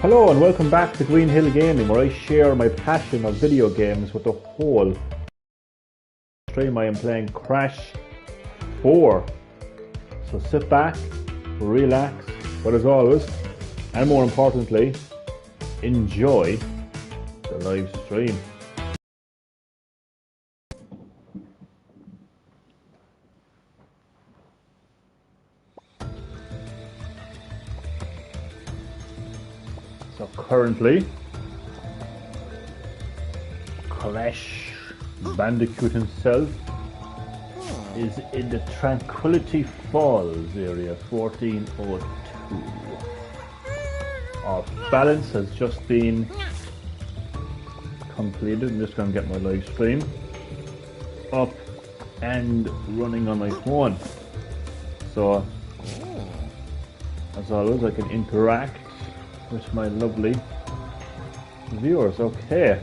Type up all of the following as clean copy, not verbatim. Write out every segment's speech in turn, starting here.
Hello and welcome back to Green Hill Gaming, where I share my passion of video games with the whole stream. I am playing Crash 4. So sit back, relax, but as always, and more importantly, enjoy the live stream. So currently, Crash Bandicoot himself is in the Tranquility Falls area, 1402. Our balance has just been completed. I'm just going to get my live stream up and running on my phone. So, as always, I can interact with my lovely viewers. Okay,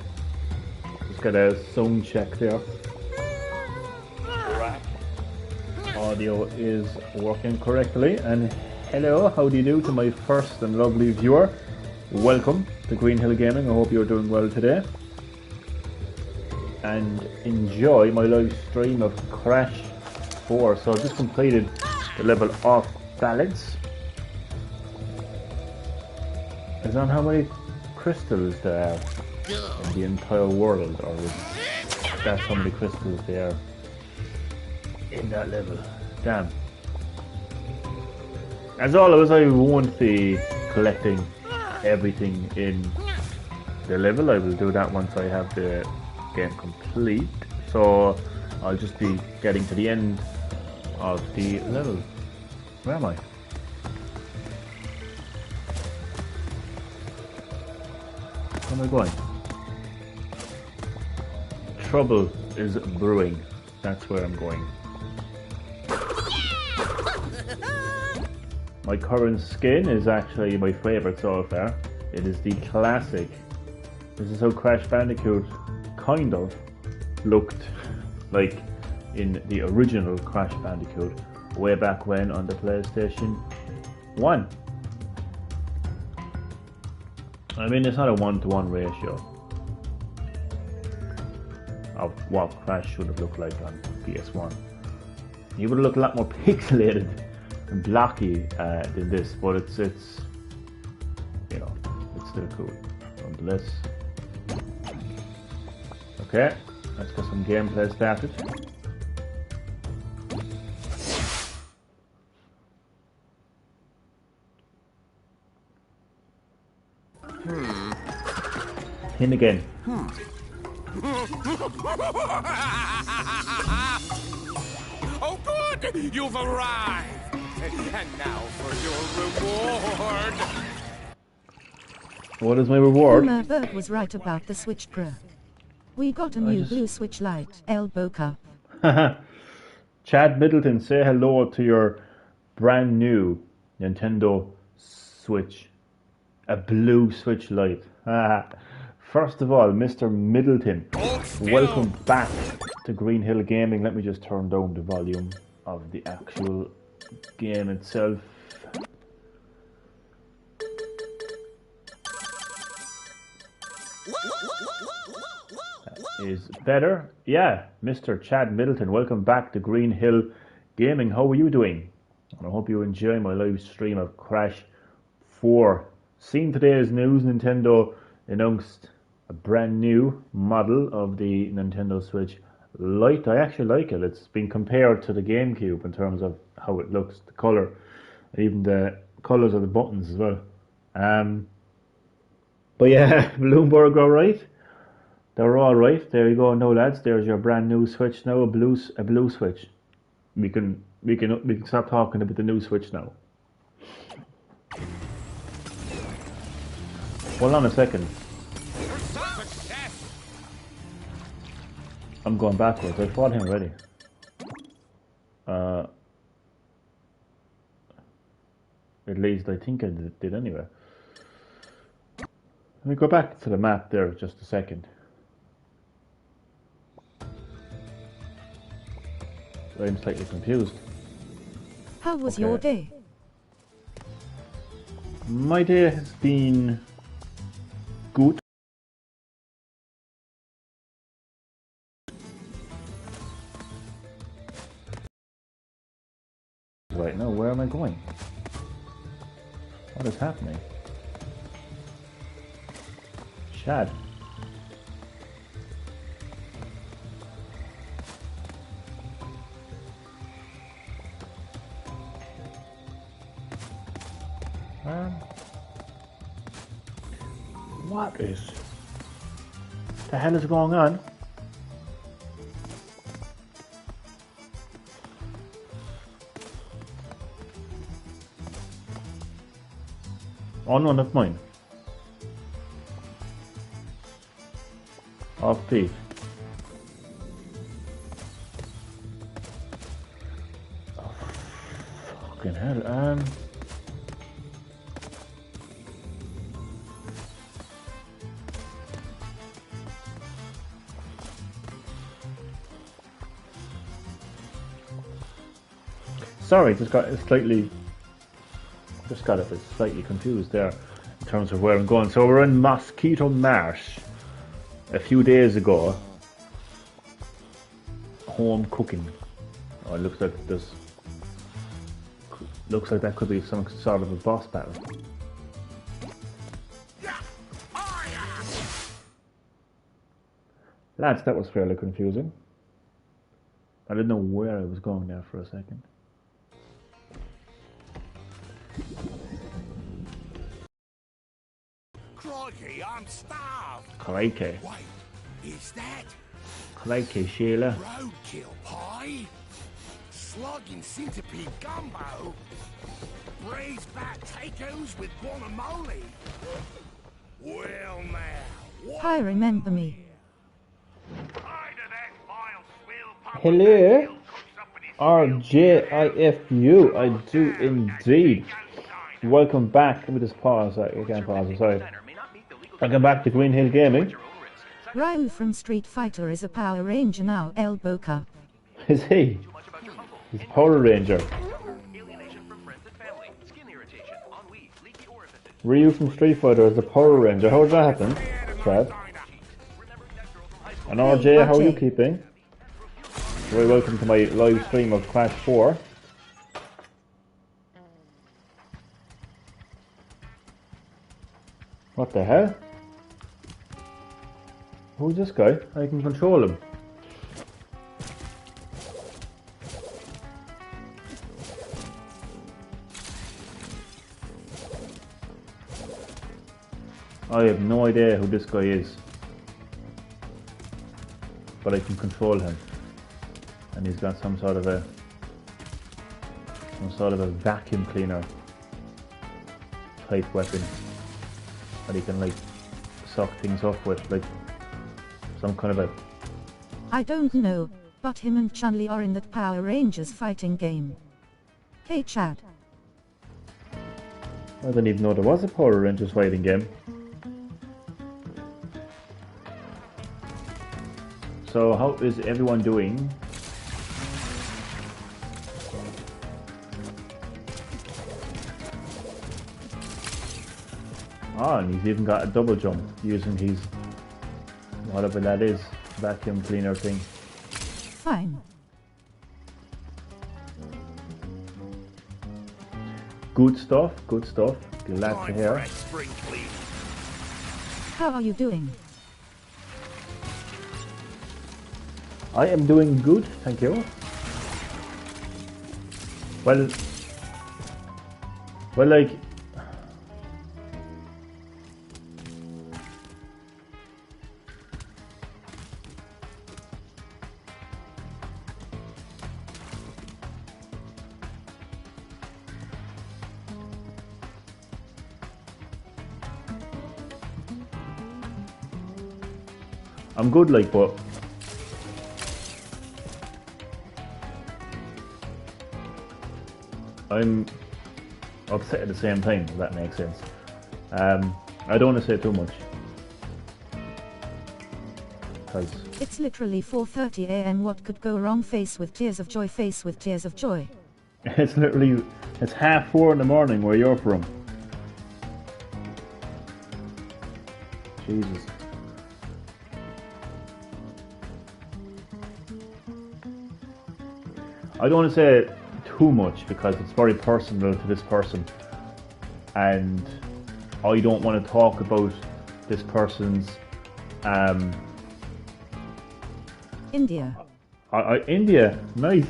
just got a sound check there. Audio is working correctly, and hello, how do you do to my first and lovely viewer? Welcome to Green Hill Gaming. I hope you're doing well today and enjoy my live stream of Crash 4. So I've just completed the level of balance. Is on how many crystals there are in the entire world, or is that how many crystals there are in that level? Damn. As always, I won't be collecting everything in the level. I will do that once I have the game complete. So I'll just be getting to the end of the level. Where am I? Where am I going? Trouble is brewing. That's where I'm going. My current skin is actually my favourite so far. It is the classic. This is how Crash Bandicoot kind of looked like in the original Crash Bandicoot way back when on the PlayStation 1. I mean, it's not a 1-to-1 ratio of what Crash should have looked like on PS1. He would have looked a lot more pixelated and blocky than this, but it's you know, it's still cool nonetheless. Okay, let's get some gameplay started. Him again. Oh good! You've arrived! And now for your reward! What is my reward? Berg was right about the Switch Pro. We got a new blue Switch Lite, elbow cup. Chad Middleton, say hello to your brand new Nintendo Switch. A blue Switch Lite. First of all, Mr. Middleton, welcome back to Green Hill Gaming. Let me just turn down the volume of the actual game itself. That is better. Yeah, Mr. Chad Middleton, welcome back to Green Hill Gaming. How are you doing? And I hope you enjoy my live stream of Crash 4. Seen today's news, Nintendo announced a brand new model of the Nintendo Switch Lite. I actually like it. It's been compared to the GameCube in terms of how it looks, the colour, even the colours of the buttons as well. But yeah, Bloomberg all right. They're all right. There you go. No lads, there's your brand new Switch now, a blue Switch. We can stop talking about the new Switch now. Hold on a second. I'm going backwards. I fought him already. At least I think I did anyway. Let me go back to the map there just a second. I'm slightly confused. How was your day? My day has been right now. Where am I going? What is happening? Chad. What is the hell is going on? Oh no, not mine. Off beat. Oh, fucking hell. Sorry, just got slightly confused there in terms of where I'm going. So we're in Mosquito Marsh. A few days ago, home cooking. Oh, it looks like that could be some sort of a boss battle. Lads, that was fairly confusing. I didn't know where I was going there for a second. Crikey, I'm starved. Crikey. Wait, is that Crikey, Sheila. roadkill pie? Slugging centipede gumbo? Braised bat tacos with guacamole? Well now, what? Hi, remember me. Hello? RJIFU, I do indeed. Welcome back. Let me just pause. I can't pause it, sorry. Welcome back to Green Hill Gaming. Ryu from Street Fighter is a Power Ranger now, elbow cup. Is he? He's Power Ranger. Ryu from Street Fighter is a Power Ranger. How did that happen, Brad? And RJ, how are you keeping? Very welcome to my live stream of Crash 4. What the hell? Who's this guy? I can control him. I have no idea who this guy is. But I can control him. And he's got some sort of a vacuum cleaner type weapon that he can like suck things up with, like some kind of a... I don't know, but him and Chun-Li are in that Power Rangers fighting game. Hey Chad. I didn't even know there was a Power Rangers fighting game. So how is everyone doing? Ah, and he's even got a double jump using his, whatever that is, vacuum cleaner thing. Fine. Good stuff, good stuff. Glad to hear. How are you doing? I am doing good, thank you. Well, like... I'm good, like, but I'm upset at the same time, if that makes sense. I don't want to say too much. Because It's literally 4:30 a.m. What could go wrong? Face with tears of joy, face with tears of joy. it's literally, it's 4:30 in the morning where you're from. Jesus. I don't want to say too much because it's very personal to this person, and I don't want to talk about this person's India. India, nice,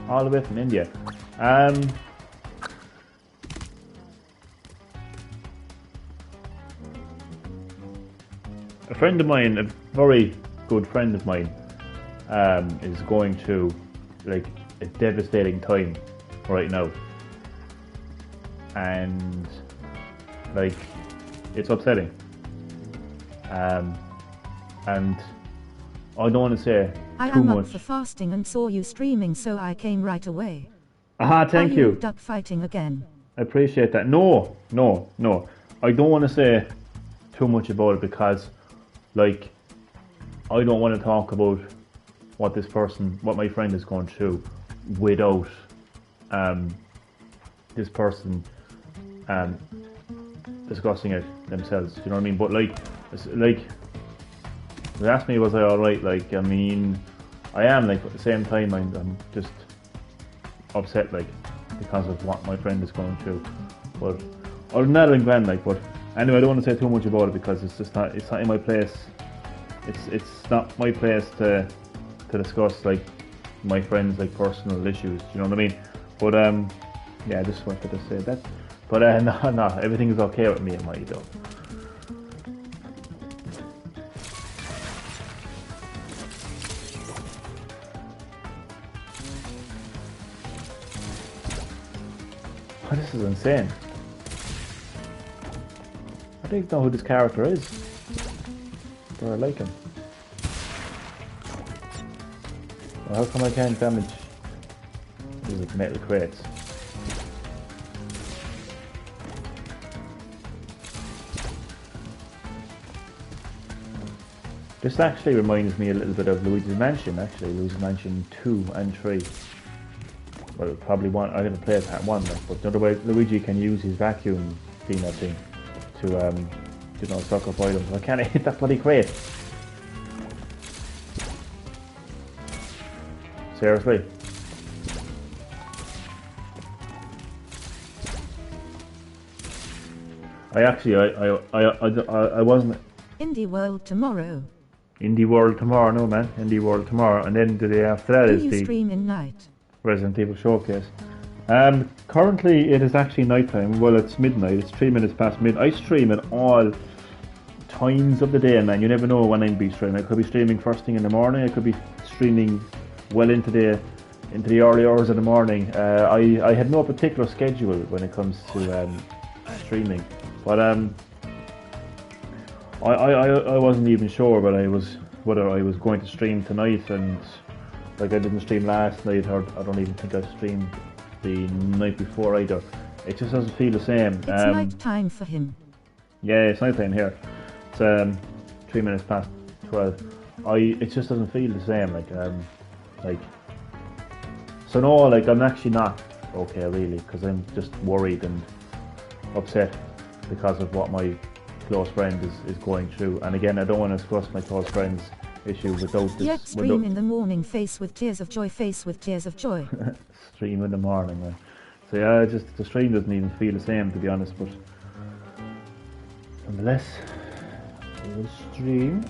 all the way from India. A friend of mine, a very good friend of mine, is going through like a devastating time right now, and like it's upsetting. And I don't want to say I too am much. up for fasting and saw you streaming, so I came right away. Thank Are you. duck fighting again? I appreciate that. No. I don't want to say too much about it because, like, I don't want to talk about what my friend is going through, without this person discussing it themselves. You know what I mean? But they asked me, was I alright? Like, I mean, I am. Like, at the same time, I'm just upset, like, because of what my friend is going through. But other than that, I'm grand. Like, but anyway, I don't want to say too much about it because it's just not. It's not in my place. It's not my place to discuss like my friends' like personal issues. You know what I mean? But yeah, I just wanted to say that. But no, everything is okay with me and my though. Oh, this is insane. I don't know who this character is, but I like him. Well, how come I can't damage these metal crates? This actually reminds me a little bit of Luigi's Mansion, actually. Luigi's Mansion 2 and 3. Well, probably one. I didn't play part 1, but the other way, Luigi can use his vacuum cleaner thing to, suck up items. I can't hit that bloody crate. Seriously. I wasn't. Indie World tomorrow. Indie World tomorrow, no man. Indie World tomorrow, and then the day after that is Do you the stream in night? Resident Evil Showcase. Currently it is actually nighttime. Well, it's midnight. It's 3 minutes past midnight. I stream at all times of the day, man. You never know when I'll be streaming. I could be streaming first thing in the morning. I could be streaming well into the early hours of the morning. I had no particular schedule when it comes to streaming, but I wasn't even sure whether I was going to stream tonight, and like I didn't stream last night, or I don't even think I streamed the night before either. It just doesn't feel the same. It's night time for him. Yeah, it's night time here. It's 3 minutes past 12. It just doesn't feel the same. So no, like I'm actually not okay really, because I'm just worried and upset because of what my close friend is going through. And again, I don't want to discuss my close friend's issue without this. Yet stream in the morning, face with tears of joy, face with tears of joy. Stream in the morning, man. So yeah, just the stream doesn't even feel the same, to be honest. But nonetheless, I will stream.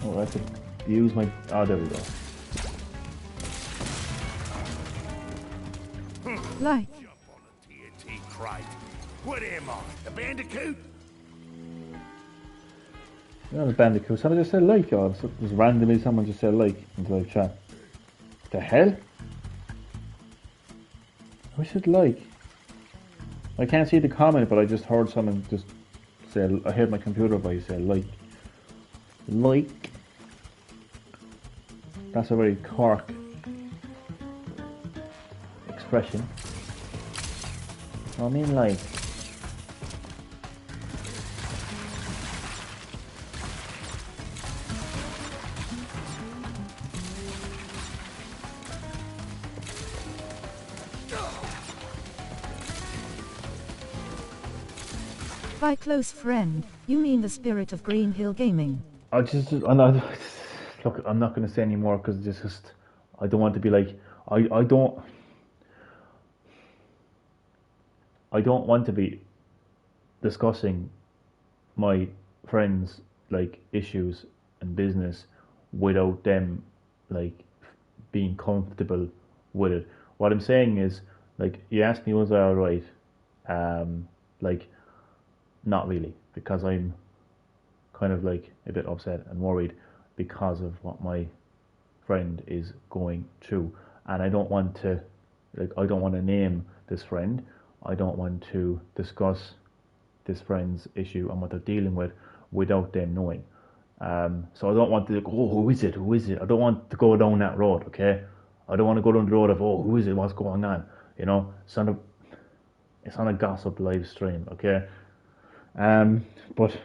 Oh, I could use my. Oh, there we go. Like. Jump on a TNT crate. What am I, a Bandicoot? You're not a Bandicoot. Someone just said like, or just randomly someone just said like into the chat. The hell? Who said like? I can't see the comment, but I just heard someone just say. I heard my computer voice say like. Like. That's a very Cork expression. I mean like. By close friend, you mean the spirit of Green Hill Gaming? Look, I'm not going to say any more because just I don't want to be like I don't. I don't want to be discussing my friends like issues and business without them like being comfortable with it. What I'm saying is, like, you asked me was I alright? Like, not really, because I'm kind of like a bit upset and worried because of what my friend is going through, and I don't want to, like, I don't want to name this friend. I don't want to discuss this friend's issue and what they're dealing with without them knowing. So I don't want to go, oh, who is it? Who is it? I don't want to go down that road, okay? I don't want to go down the road of, oh, who is it? What's going on? You know, it's on a gossip live stream, okay? But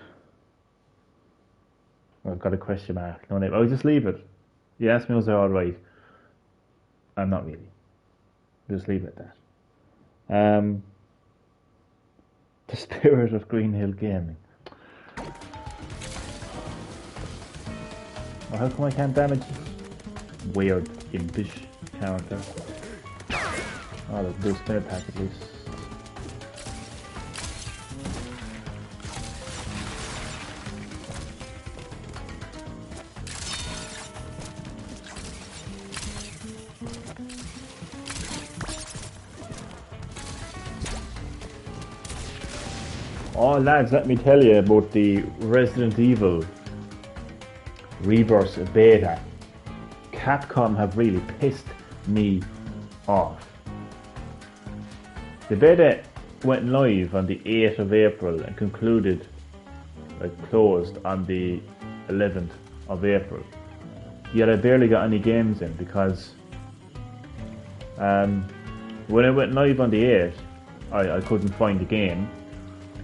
I've got a question mark. No name. I'll just leave it. You asked me, was I alright? I'm not really. Just leave it at that. The spirit of Green Hill Gaming. Well, how come I can't damage this weird, impish character? Oh, let's do a spinner pack at least. Oh lads, let me tell you about the Resident Evil Reverse Beta. Capcom have really pissed me off. The beta went live on the 8th of April and concluded, like, closed on the 11th of April. Yet I barely got any games in because when it went live on the 8th, I couldn't find the game.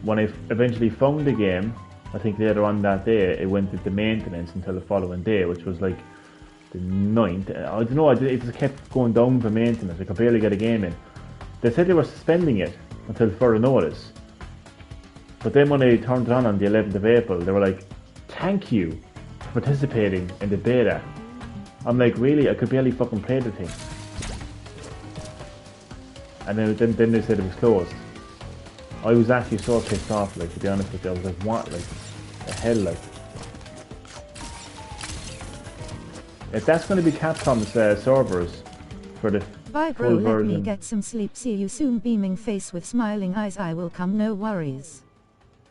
When I eventually found the game, I think later on that day, it went into maintenance until the following day, which was like the 9th. I don't know, it just kept going down for maintenance. I could barely get a game in. They said they were suspending it until further notice. But then when they turned it on the 11th of April, they were like, thank you for participating in the beta. I'm like, really? I could barely fucking play the thing. And then they said it was closed. I was actually so pissed off, like, to be honest with you. I was like, what, like, the hell, like. If that's going to be Capcom's servers for the Bye bro, full let version. me get some sleep. See you soon. Beaming face with smiling eyes. I will come, no worries.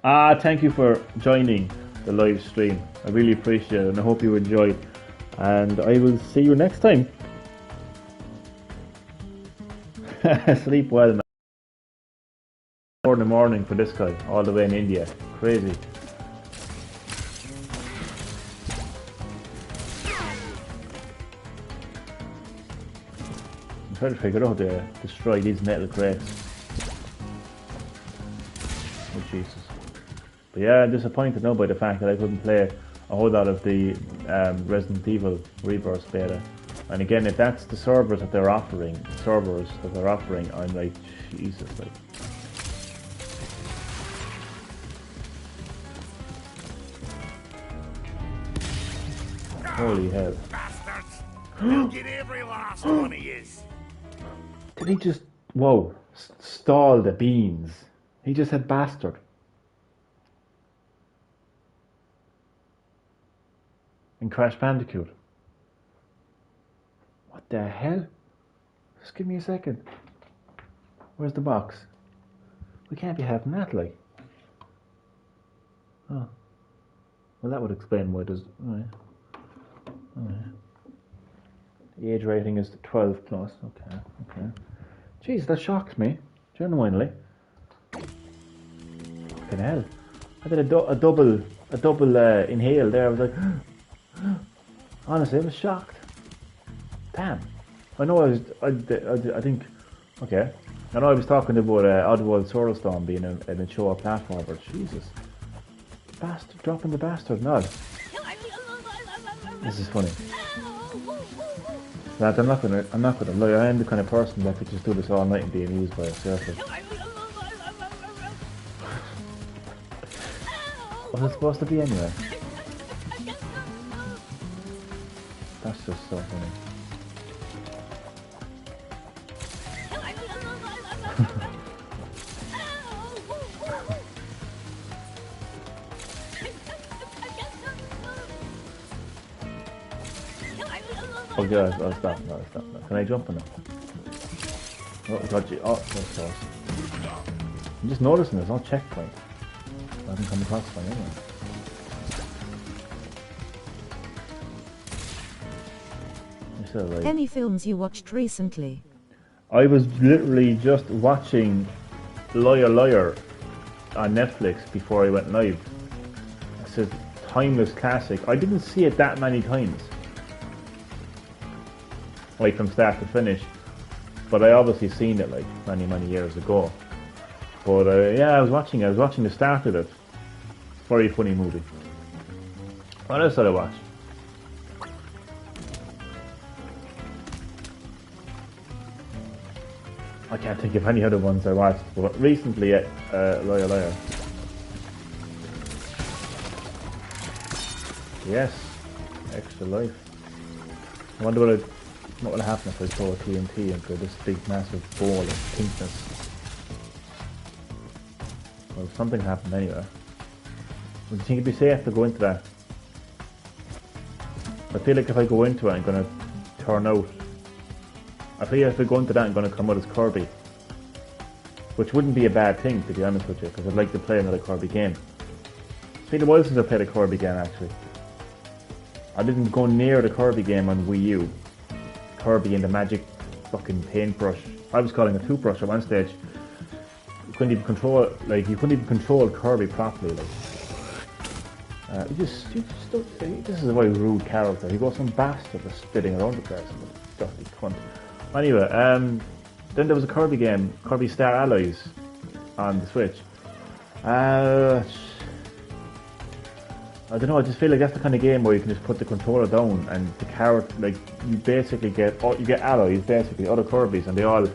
Thank you for joining the live stream. I really appreciate it, and I hope you enjoyed. And I will see you next time. Sleep well, man. 4 in the morning for this guy, all the way in India. Crazy. I'm trying to figure out how to destroy these metal crates. Oh Jesus. But yeah, I'm disappointed now by the fact that I couldn't play a whole lot of the Resident Evil Reverse Beta. And again, if that's the servers that they're offering, I'm like, Jesus, like. Holy hell. Bastards! I'll get every last one of yous. Did he just, whoa, stall the beans? He just said bastard. In Crash Bandicoot. What the hell? Just give me a second. Where's the box? We can't be having that, like. Oh. Well, that would explain why there's... Alright. The age rating is 12 plus. Okay. Jeez, that shocks me. Genuinely. Fucking hell. I did a double inhale there. I was like... Honestly, I was shocked. Damn. I know I think... Okay. I know I was talking about Oddworld Soulstorm being a mature platformer. Jesus. Bastard, dropping the bastard nod. This is funny. Lads, I'm not gonna lie, I am the kind of person that could just do this all night and be amused by it, seriously. What's it supposed to be anyway? That's just so funny. Okay, I'll stop. No, I'll stop. Can I jump on it? Oh, got you. Oh, that's close. I'm just noticing there's no checkpoint. I haven't come across one anyway. Right. Any films you watched recently? I was literally just watching Liar Liar on Netflix before I went live. It's a timeless classic. I didn't see it that many times, like from start to finish, but I obviously seen it like many years ago. But yeah, I was watching the start of it. Very funny movie. What else did I watch? I can't think of any other ones I watched, but recently, Liar Liar. Yes, Extra Life. I wonder what will happen if I throw a TNT into this big massive ball of pinkness. Well, something happened anyway. Would you think it'd be safe to go into that? I feel like if I go into it, I'm gonna turn out. I feel if I go into that, I'm going to come out as Kirby. Which wouldn't be a bad thing, to be honest with you, because I'd like to play another Kirby game. It's been a while since I played a Kirby game, actually. I didn't go near the Kirby game on Wii U. Kirby and the magic fucking paintbrush. I was calling it a toothbrush at one stage. You couldn't even control Kirby properly, like. This is a very rude character. He got some bastard that's spitting around the place. Dirty cunt. Anyway, then there was a Kirby game, Kirby Star Allies, on the Switch. I don't know. I just feel like that's the kind of game where you can just put the controller down and the character, like you basically get allies, basically other Kirbys, and they all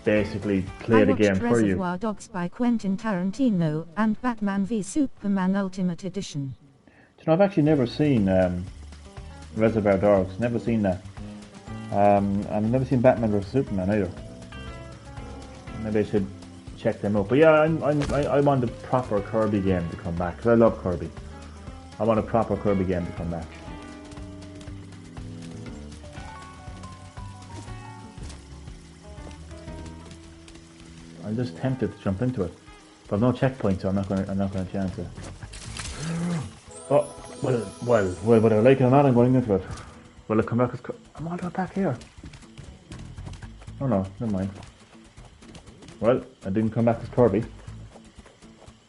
basically play the game for you. Reservoir Dogs by Quentin Tarantino and Batman v Superman Ultimate Edition. You know, I've actually never seen Reservoir Dogs. Never seen that. I've never seen Batman vs Superman either. Maybe I should check them out. But yeah, I want a proper Kirby game to come back, because I love Kirby. I want a proper Kirby game to come back. I'm just tempted to jump into it, but I've no checkpoint, so I'm not going to chance it. Oh, well, whether I like it or not, I'm going into it. Will it come back as... I'm all the way back here. Oh no, never mind. Well, I didn't come back as Kirby.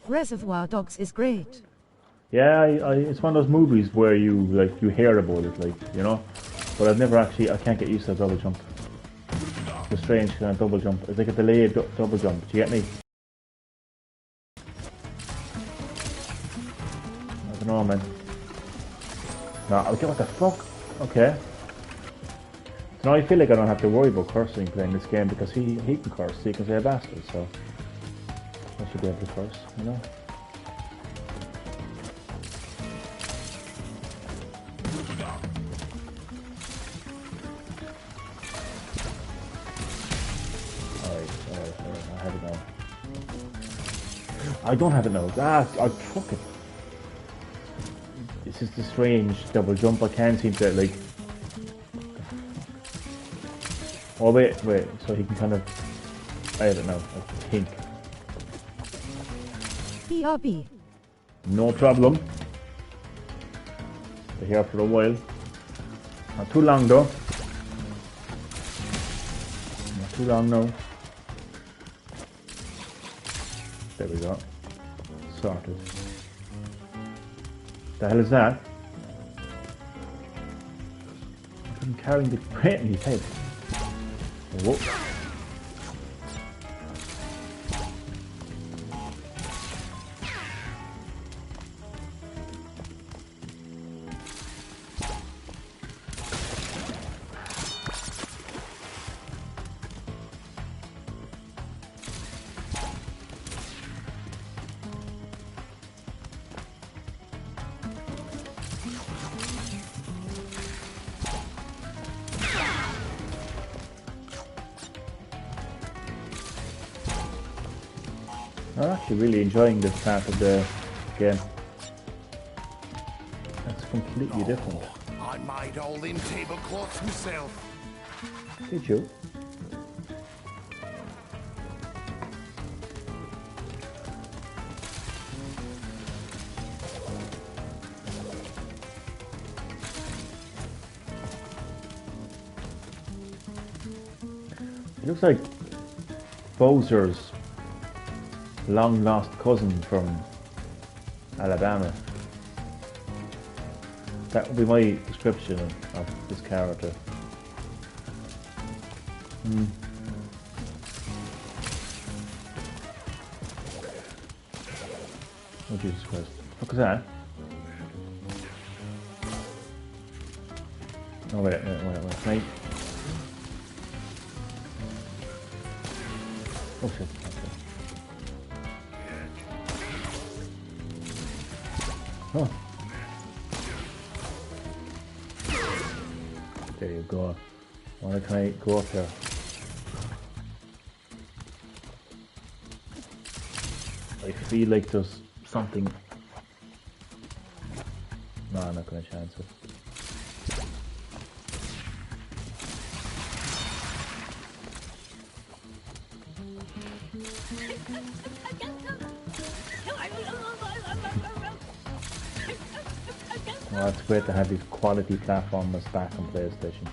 Reservoir Dogs is great. Yeah, it's one of those movies where you hear about it, but I've never actually, I can't get used to a double jump. It's a strange kind of double jump. It's like a delayed double jump. Do you get me? I don't know, man. No, okay, what the fuck? Okay. So now I feel like I don't have to worry about cursing playing this game, because he can curse, he can say a bastard, so I should be able to curse, you know? Alright, I have it now. I don't have it now. Fuck it. This is the strange double jump. I can't seem to, like... Oh, wait. So he can kind of... I don't know, I think. BRB. No problem. Stay here for a while. Not too long, though. Not too long, no. There we go. Sorted. The hell is that? I'm carrying the crate in his head. Whoa. I'm actually really enjoying this part of the game. That's completely different. On made all them tablecloths myself. Did you? It looks like Bowser's long lost cousin from Alabama. That would be my description of this character. Oh Jesus Christ. What is that? Oh wait. Can I... Oh shit. Okay. Oh. There you go. Why can I go up here? I feel like there's something. No, I'm not gonna chance it. Well, it's great to have these quality platformers back on PlayStation.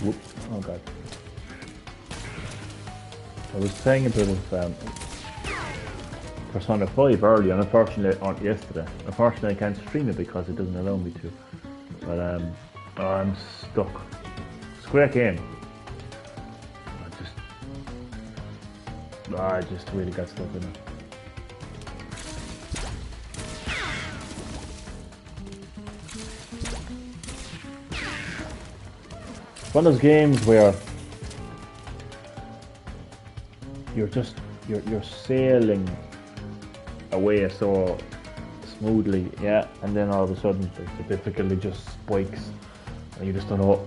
Whoops, oh god. I was playing a bit of Persona 5 earlier, and unfortunately, or yesterday. Unfortunately I can't stream it because it doesn't allow me to. But I'm stuck. It's a great game. I just really got stuck in it. One of those games where you're sailing away so smoothly, yeah, and then all of a sudden the difficulty just spikes and you just don't know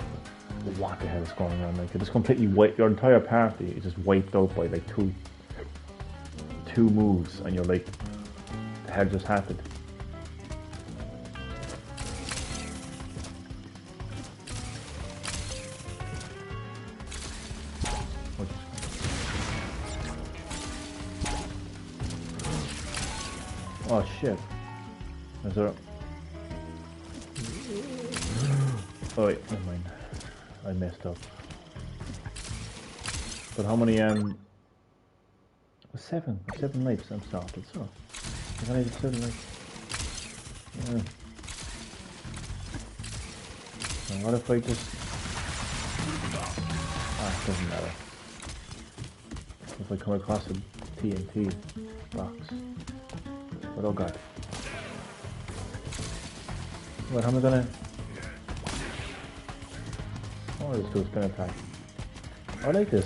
what the hell is going on. Like, it just completely your entire party is just wiped out by like two moves, and you're like, the hell just happened? Oh shit. Is there... Oh wait, never mind. I messed up. But how many seven lives I'm started, so I only did 7 lives. Yeah. And what if I just... it doesn't matter. If I come across a TNT box. But oh god. What, how am I gonna... Oh, let's do a spin attack. I like this.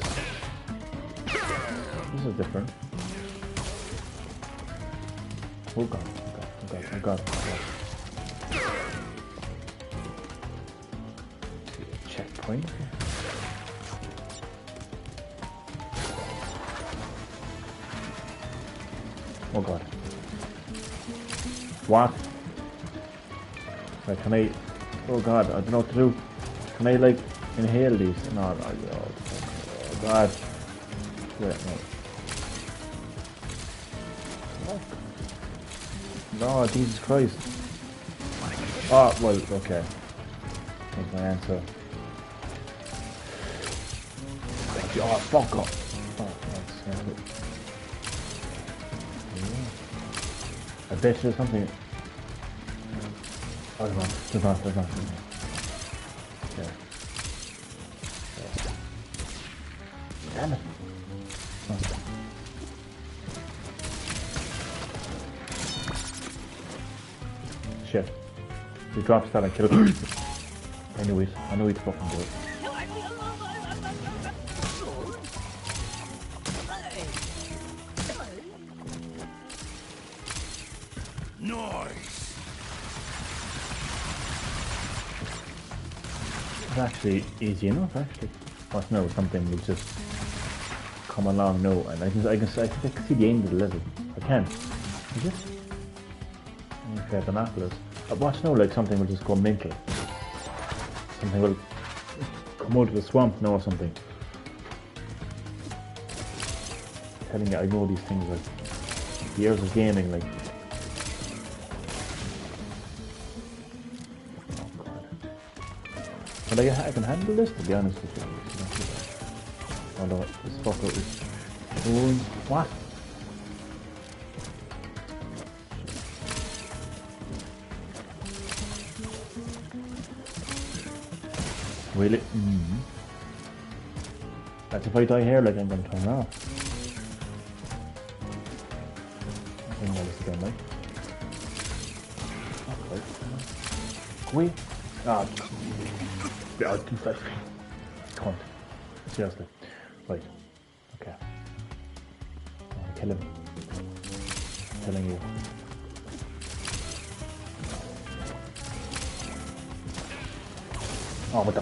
This is different. Oh god, oh god. Checkpoint. Oh god. What? Right, can I... Oh god, I don't know what to do. Can I like inhale these? No, oh god. Wait, no. No, Jesus Christ. Oh, well, okay. That's my answer. Oh, fuck off. Oh, that's it. I bet there's something. Oh, there's not. Okay. Damn it. Oh. Shit. He drops that and kills him. I knew he'd fucking do it. Nice. It's actually easy enough, actually. Watch now, something will just come along now, and I think I can see the end of the level. I can. Is it? Okay, binoculars. Watch now, like something will just go mental. Something will come out of the swamp now or something. I'm telling you, I know these things like years of gaming, like. Oh god. But I can handle this, to be honest with you. Although this fucker is doing what? Really? Mm-hmm. That's if I die here, like I'm gonna turn off. I think I'll just again, like. Okay. Wait. Ah. Yeah, too fast. Cunt. Seriously. Right. Okay. I'm gonna kill him. I'm telling you. Oh, what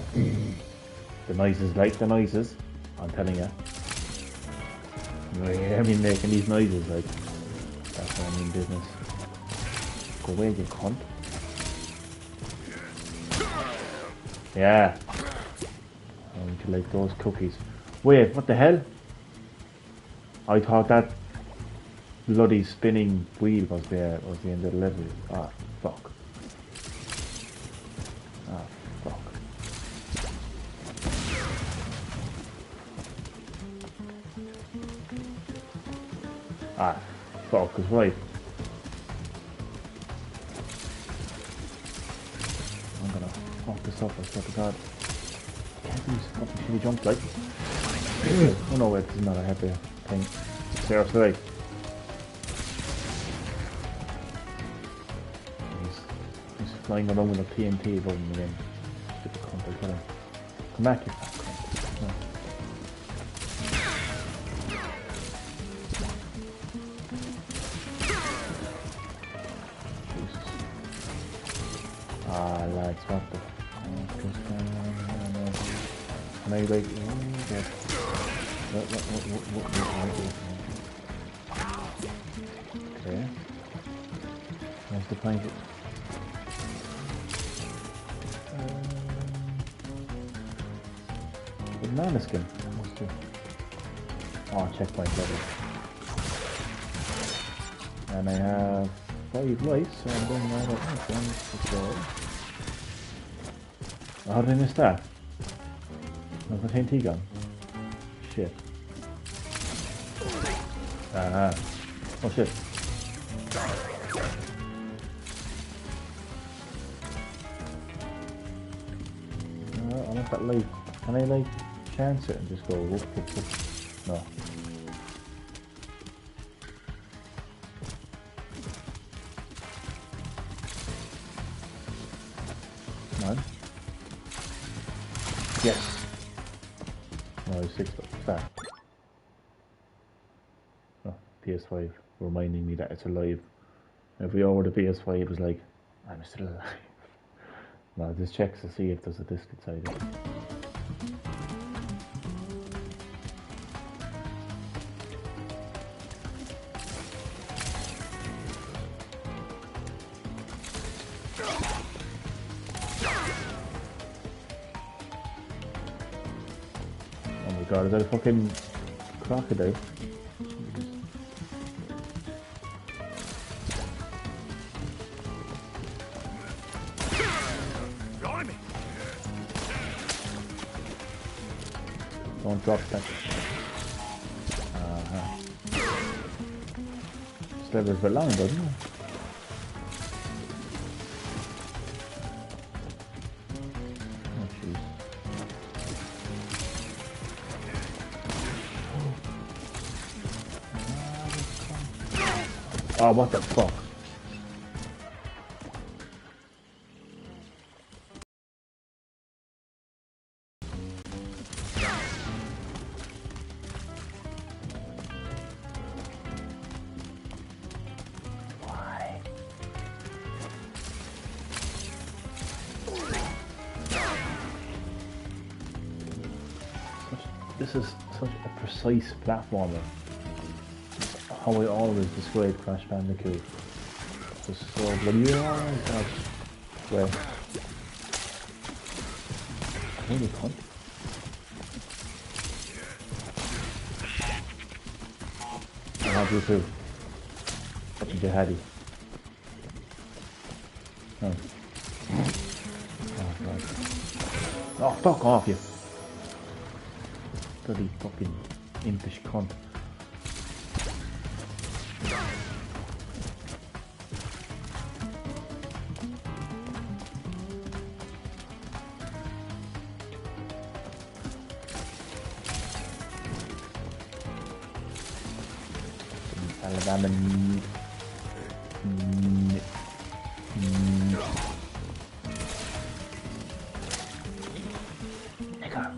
the noises, like the noises. I'm telling you. You hear me making these noises, like. That's what I mean business. Go away, you cunt. Yeah. I want to like those cookies. Wait, what the hell? I thought that bloody spinning wheel was the end of the level. Ah, fuck. Ah, fuck. Ah, fuck is right. I'm gonna fuck this up, I swear to God. I can't use fucking shitty jump, like. Oh no, wait, this is not a happy thing. Seriously, like. He's flying around with a TNT above him again. Stupid cunt, I kill him. Come back, you fat cunt. No. Jesus. Ah, lads, what the fuck is going on? Can I, like, what, okay. Where's the blanket? Banana skin. Must do. Oh, checkpoint level. And I have 5 lights, so I'm going right up. Oh, how did I miss that? No, the TNT gun. Shit. Ah. Oh shit. I want that light. Can I like chance it and just go whoop whoop whoop? No. Come on. Yes. No, 6 that. Oh, PS5 reminding me that it's alive. If we over the PS5 it was like, I'm still alive. No, just checks to see if there's a disc inside it. Oh my god, is that a fucking crocodile? Don't drop that. This level is a bit long, doesn't it? Oh jeez. Oh, what the fuck? this is such a precise platformer. How I always describe Crash Bandicoot. Just so bloody God. Well, holy cunt. I have you too. What did you had? Oh. Oh God. Oh, fuck off, you. Bloody fucking impish cunt. Alabama. Nigga.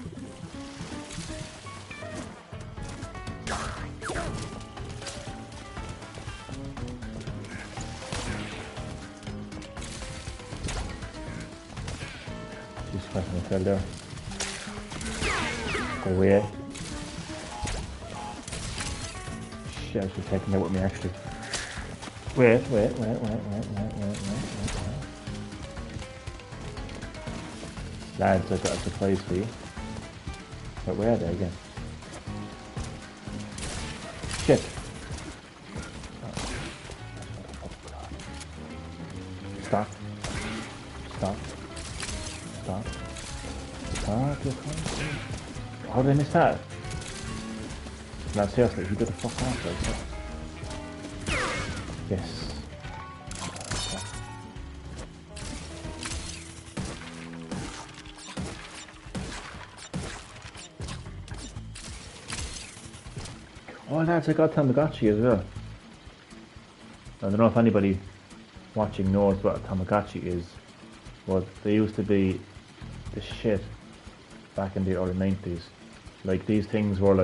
Jesus Christ, I fell there. Go away. Shit, I should have taken that with me actually. Wait. Lads, I've got a surprise for you. But where are they again? Shit! Stop. How did I miss that? No, seriously, you got the fuck off like that. Yes. Oh, lads, I got Tamagotchi as well. I don't know if anybody watching knows what a Tamagotchi is, but they used to be the shit back in the early 90s. Like, these things were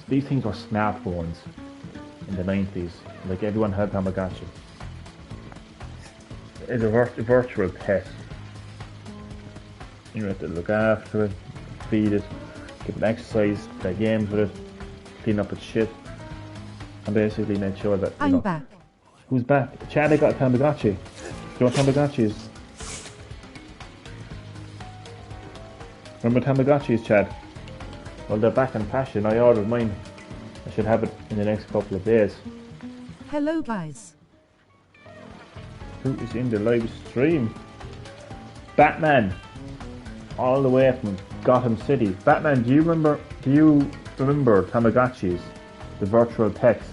smartphones in the 90s. Like, everyone had Tamagotchi. It's a virtual pet. You have to look after it, feed it, give it exercise, play games with it, clean up its shit, and basically make sure that, I'm back. Who's back? Chad, I got a Tamagotchi. Do you know what Tamagotchi is? Remember Tamagotchis, Chad? Well, they're back in fashion. I ordered mine. I should have it in the next couple of days. Hello guys. Who is in the live stream? Batman! All the way from Gotham City. Batman, do you remember Tamagotchis? The virtual pets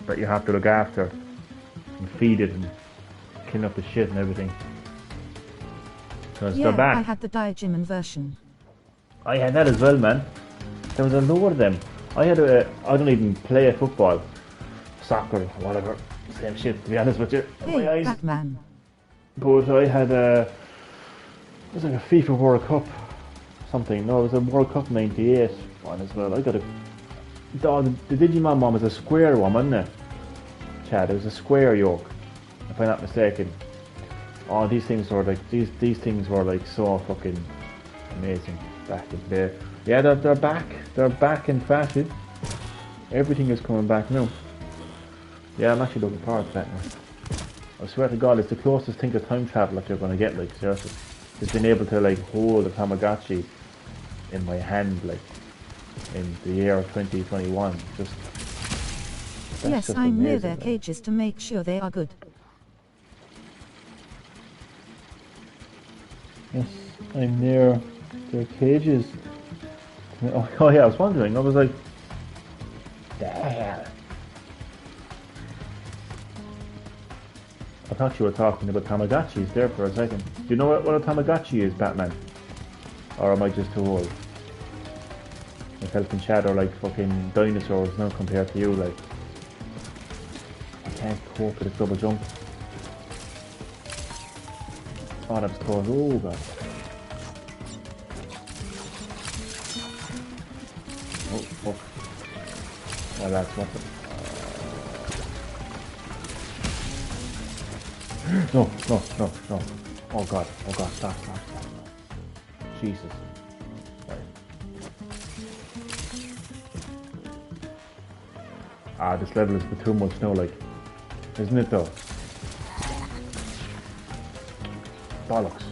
that you have to look after and feed it and clean up the shit and everything. Because they're back. I had the Digimon version. I had that as well, man. There was a load of them. I don't even play football, soccer, whatever. Same shit, to be honest with you. Hey, Batman. But I had it was like a FIFA World Cup something. No, it was a World Cup 98 one as well. I got the Digimon one was a square one, wasn't it? Chad, it was a square yoke, if I'm not mistaken. Oh, these things were like these things were like so fucking amazing back in the day. Yeah, they're back. They're back in fashion. Everything is coming back now. Yeah, I'm actually looking forward to that now. I swear to God, it's the closest thing to time travel that you're going to get, like, seriously. Just being able to, like, hold a Tamagotchi in my hand, like, in the year 2021. Yes, I'm near their cages to make sure they are good. Yes, I'm near their cages. Oh yeah, I was wondering. I was like, the hell? I thought you were talking about Tamagotchis there for a second. Do you know what a Tamagotchi is, Batman? Or am I just too old? Myself and Chad are like fucking dinosaurs now compared to you, like. I can't cope with this double jump. Oh, that's close. Oh god. Oh, fuck. Oh, that's what the... No. Oh god, stop. Jesus. Right. This level is a bit too much now, like, isn't it though? Bollocks.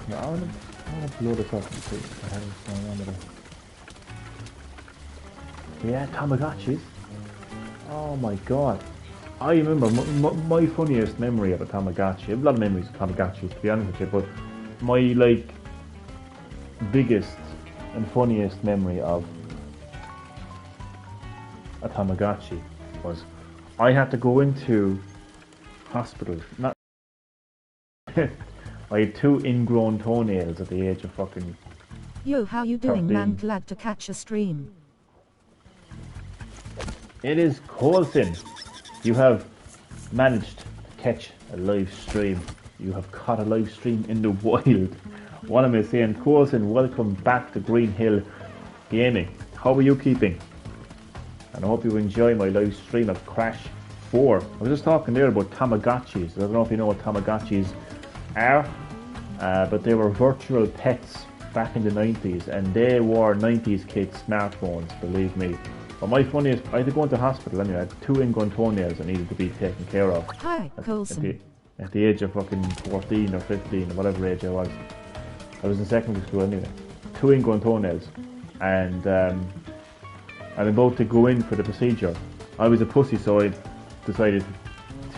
Yeah, I want to blow this up and see what the hell is going on with it. Yeah, Tamagotchis. Oh my god. I remember my funniest memory of a Tamagotchi. I have a lot of memories of Tamagotchis, to be honest with you, but my like biggest and funniest memory of a Tamagotchi was I had to go into hospital. Not I had 2 ingrown toenails at the age of fucking. Yo, how you doing, 13. man? Glad to catch a stream. It is Coulson. You have managed to catch a live stream. You have caught a live stream in the wild. What am I saying? Coulson, welcome back to Green Hill Gaming. How are you keeping? And I hope you enjoy my live stream of Crash 4. I was just talking there about Tamagotchis. I don't know if you know what Tamagotchis are, but they were virtual pets back in the 90s, and they were 90s kids' smartphones, believe me. But my funniest, I had to go into hospital anyway. I had 2 ingrown toenails that needed to be taken care of. Hi, Coulson. At the age of fucking 14 or 15 or whatever age I was. I was in secondary school anyway. 2 ingrown toenails. And I'm about to go in for the procedure. I was a pussy, so I decided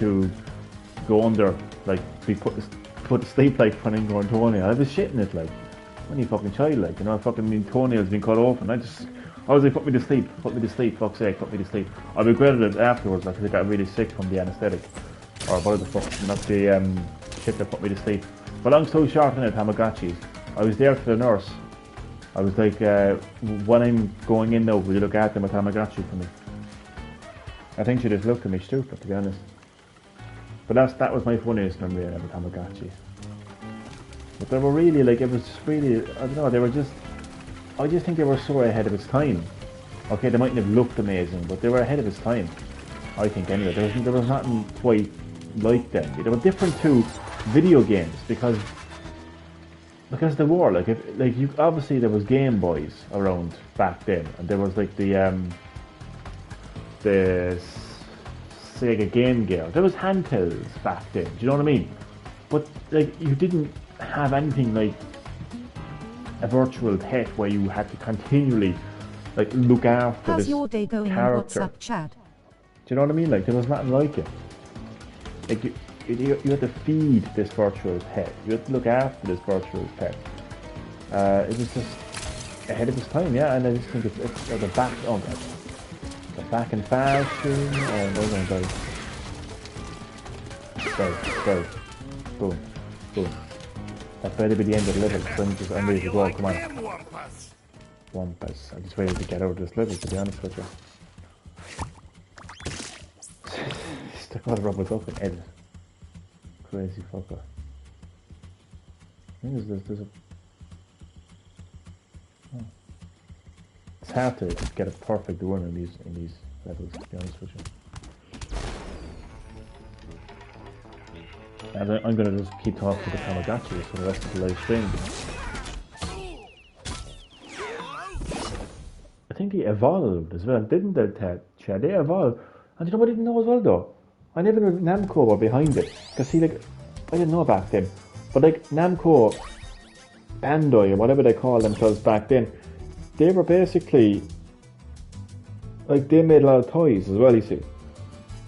to go under, like, to be put to sleep like for an ingrown toenail. I was shitting it, like, when you fucking child, like, you know, fucking my toenails being cut off, and I was like, put me to sleep, fuck's sake, put me to sleep. I regretted it afterwards, like, 'cause I got really sick from the anaesthetic. Or what the fuck, not the shit that put me to sleep. But long story short, in it, Tamagotchis. I was there for the nurse. I was like, when I'm going in now, will you look after my Tamagotchi for me? I think she just looked at me stupid, to be honest. But that was my funniest memory of a Tamagotchi. But they were really, like, it was really, I don't know, I just think they were so ahead of its time. Okay, they mightn't have looked amazing, but they were ahead of its time. I think anyway. There was nothing quite like them. They were different to video games because they were like you obviously there was Game Boys around back then, and there was like the Sega Game Gear. There was handhelds back then. Do you know what I mean? But like you didn't have anything like a virtual pet where you had to continually like look after How's this your day going character. on WhatsApp, Chad? Do you know what I mean? Like there was nothing like it. Like you had to feed this virtual pet. You had to look after this virtual pet. It was just ahead of its time, yeah. And I just think it's the back. Oh god, the back in fashion. And those are guys. Go, boom, boom. That's ready to be the end of the level. I'm ready to go. Come on. Wampus. I'm just ready to get out of this level, to be honest with you. Still gotta rub it up and edit. Crazy fucker. I think there's a... Oh. It's hard to get a perfect run in these levels, to be honest with you. And I'm gonna just keep talking to the Tamagotchi for the rest of the live stream. I think they evolved as well, didn't they, Chad? They evolved. And you know what I didn't know as well, though? I never knew Namco were behind it. Because, see, like, I didn't know back then. But, like, Namco, Bandai, or whatever they call themselves back then, they were basically, like, they made a lot of toys as well, you see.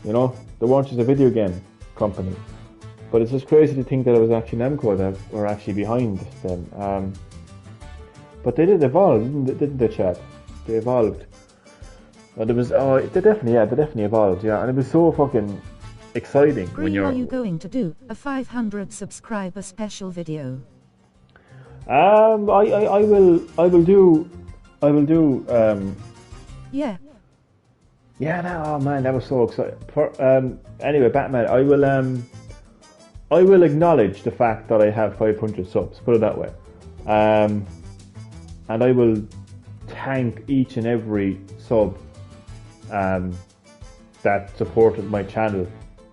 You know? They weren't just a video game company. But it's just crazy to think that it was actually Namco that were actually behind them. But they did evolve, didn't they, Chad? They evolved. And it was, they definitely evolved, yeah. And it was so fucking exciting when you're... Are you going to do a 500 subscriber special video? I will do, Yeah. Yeah, oh man, that was so exciting. Anyway, Batman, I will acknowledge the fact that I have 500 subs, put it that way. And I will thank each and every sub that supported my channel.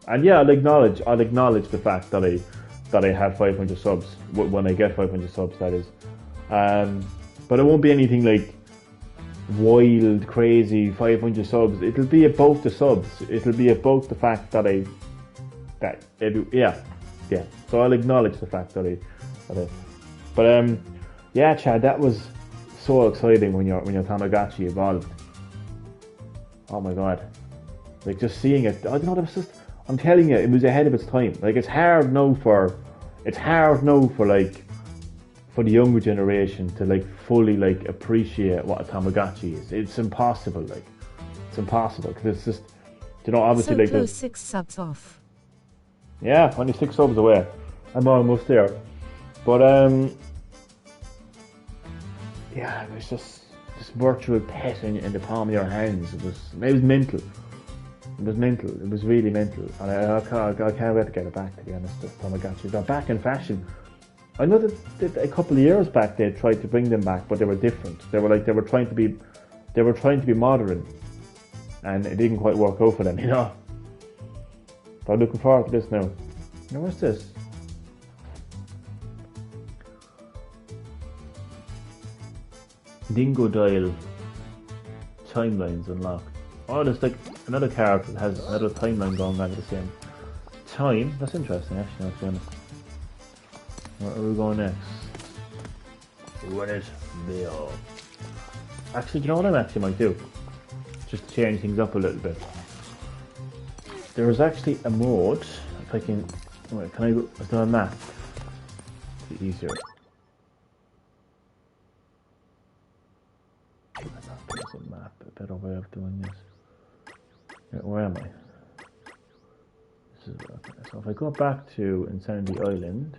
And yeah, I'll acknowledge the fact that that I have 500 subs, when I get 500 subs, that is. But it won't be anything like wild, crazy 500 subs. It'll be about the subs. It'll be about the fact that yeah. So I'll acknowledge the fact that I. But yeah, Chad, that was so exciting when your Tamagotchi evolved. Oh my god, like just seeing it. I don't know. It was just. I'm telling you, it was ahead of its time. Like it's hard now for like for the younger generation to like fully like appreciate what a Tamagotchi is. It's impossible. Like it's impossible because it's just, you know, obviously so like close, 6 subs off. Yeah, only 6 subs away. I'm almost there. But yeah, it was just this virtual pet in the palm of your hands. It was mental. It was mental. It was really mental, and I can't wait to get it back. To be honest, the Tamagotchi, they're back in fashion. I know that a couple of years back they tried to bring them back, but they were different. They were trying to be modern, and it didn't quite work out for them, you know. But I'm looking forward to this now. Now what's this? Dingo Dial timelines unlocked. Oh, there's like another card that has another timeline going on at the same time. That's interesting, actually. Let's be honest. Where are we going next? Run it, Bill. Actually, you know what I actually might do? Just to change things up a little bit. There is actually a mode. If I can, wait, can I go? Is there a map? It's easier. There's a map. A better way of doing this. Where am I? This is okay. So if I go back to Insanity Island,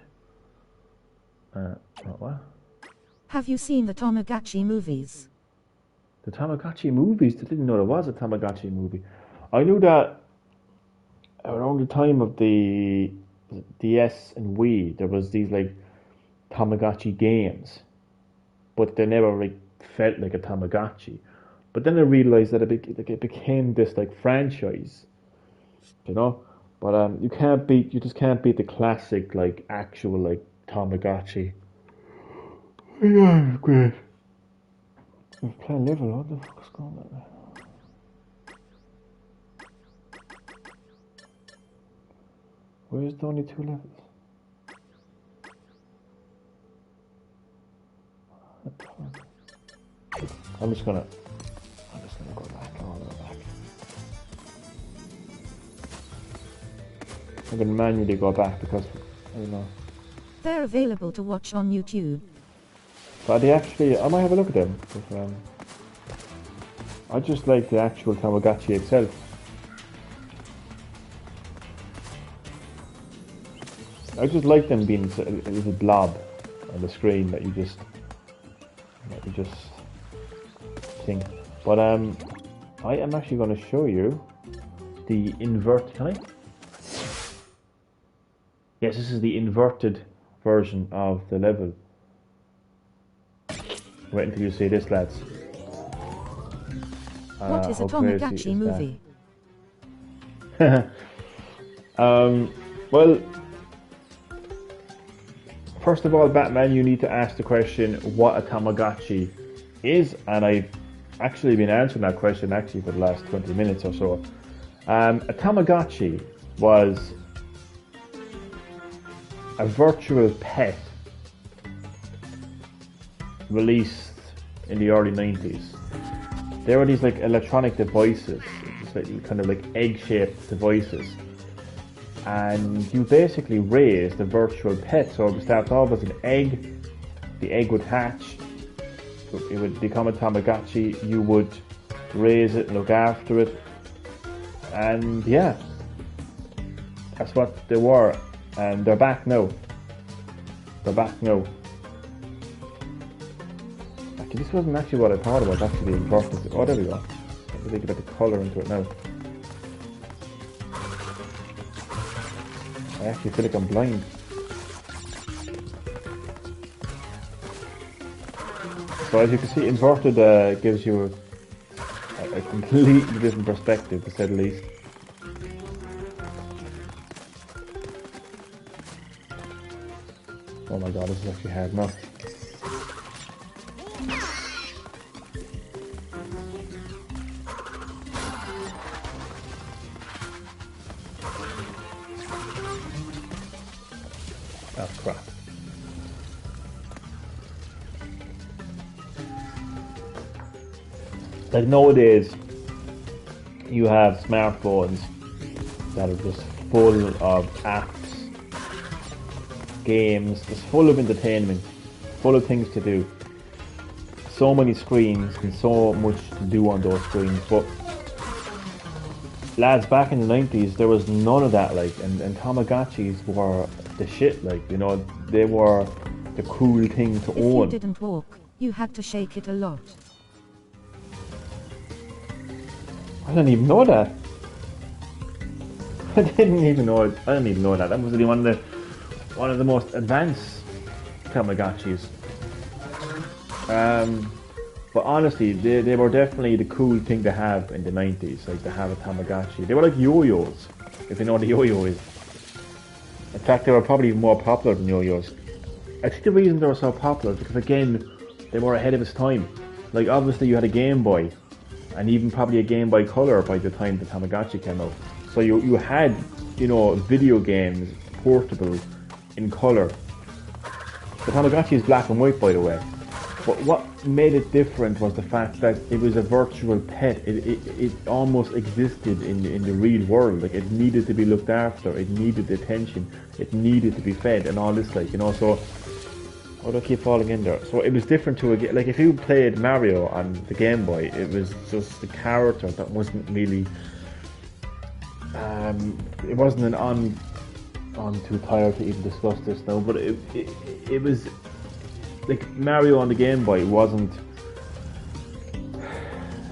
what? Have you seen the Tamagotchi movies? The Tamagotchi movies? I didn't know there was a Tamagotchi movie. I knew that around the time of the DS and Wii, there was these like Tamagotchi games, but they never like felt like a Tamagotchi. But then I realized that it became this like franchise, you know. But you just can't beat the classic like actual like Tamagotchi. Yeah, great. We're playing level. What the fuck's going on? Where's the only 2 levels? What the fuck? I'm just gonna go back, all the way back. I'm gonna manually go back because I don't know. They're available to watch on YouTube. But I might have a look at them. But, I just like the actual Tamagotchi itself. I just like them being a little blob on the screen that you just think. But I am actually going to show you the invert. Can I? Yes, this is the inverted version of the level. Wait until you see this, lads. What is a Tamagotchi movie? Well, first of all, Batman, you need to ask the question what a Tamagotchi is, and I've actually been answering that question actually for the last 20 minutes or so. A Tamagotchi was a virtual pet released in the early 90s. There were these like electronic devices, just like kind of like egg-shaped devices, and you basically raised a virtual pet. So it would start off as an egg, the egg would hatch, it would become a Tamagotchi, you would raise it, look after it, and yeah, that's what they were, and they're back now. This wasn't actually what I thought about, actually inverted. Oh, there we go. Let me get a bit of colour into it now. I actually feel like I'm blind. So as you can see, inverted gives you a completely different perspective, to say the least. Oh my god, this is actually hard enough. Oh crap. Like nowadays, you have smartphones that are just full of apps, games, just full of entertainment, full of things to do. So many screens and so much to do on those screens. But lads, back in the 90s, there was none of that. Like, and Tamagotchis were the shit. Like, you know, they were the cool thing to own. If you didn't walk, you had to shake it a lot. I didn't even know that. I didn't even know that. That was really one of the most advanced Tamagotchis. But honestly, they were definitely the cool thing to have in the 90s, like to have a Tamagotchi. They were like yo-yos, if you know what a yo-yo is. In fact, they were probably more popular than yo-yos. I think the reason they were so popular is because, again, they were ahead of its time. Like, obviously you had a Game Boy, and even probably a Game Boy Color by the time the Tamagotchi came out. So you had, you know, video games portable in color. The Tamagotchi is black and white, by the way. But what made it different was the fact that it was a virtual pet. It almost existed in the real world. Like, it needed to be looked after. It needed attention. It needed to be fed and all this, like, you know. So, why do I keep falling in there? So it was different to a, like, if you played Mario on the Game Boy, it was just a character that wasn't really. It wasn't an on. I'm too tired to even discuss this now, but it was. Like, Mario on the Game Boy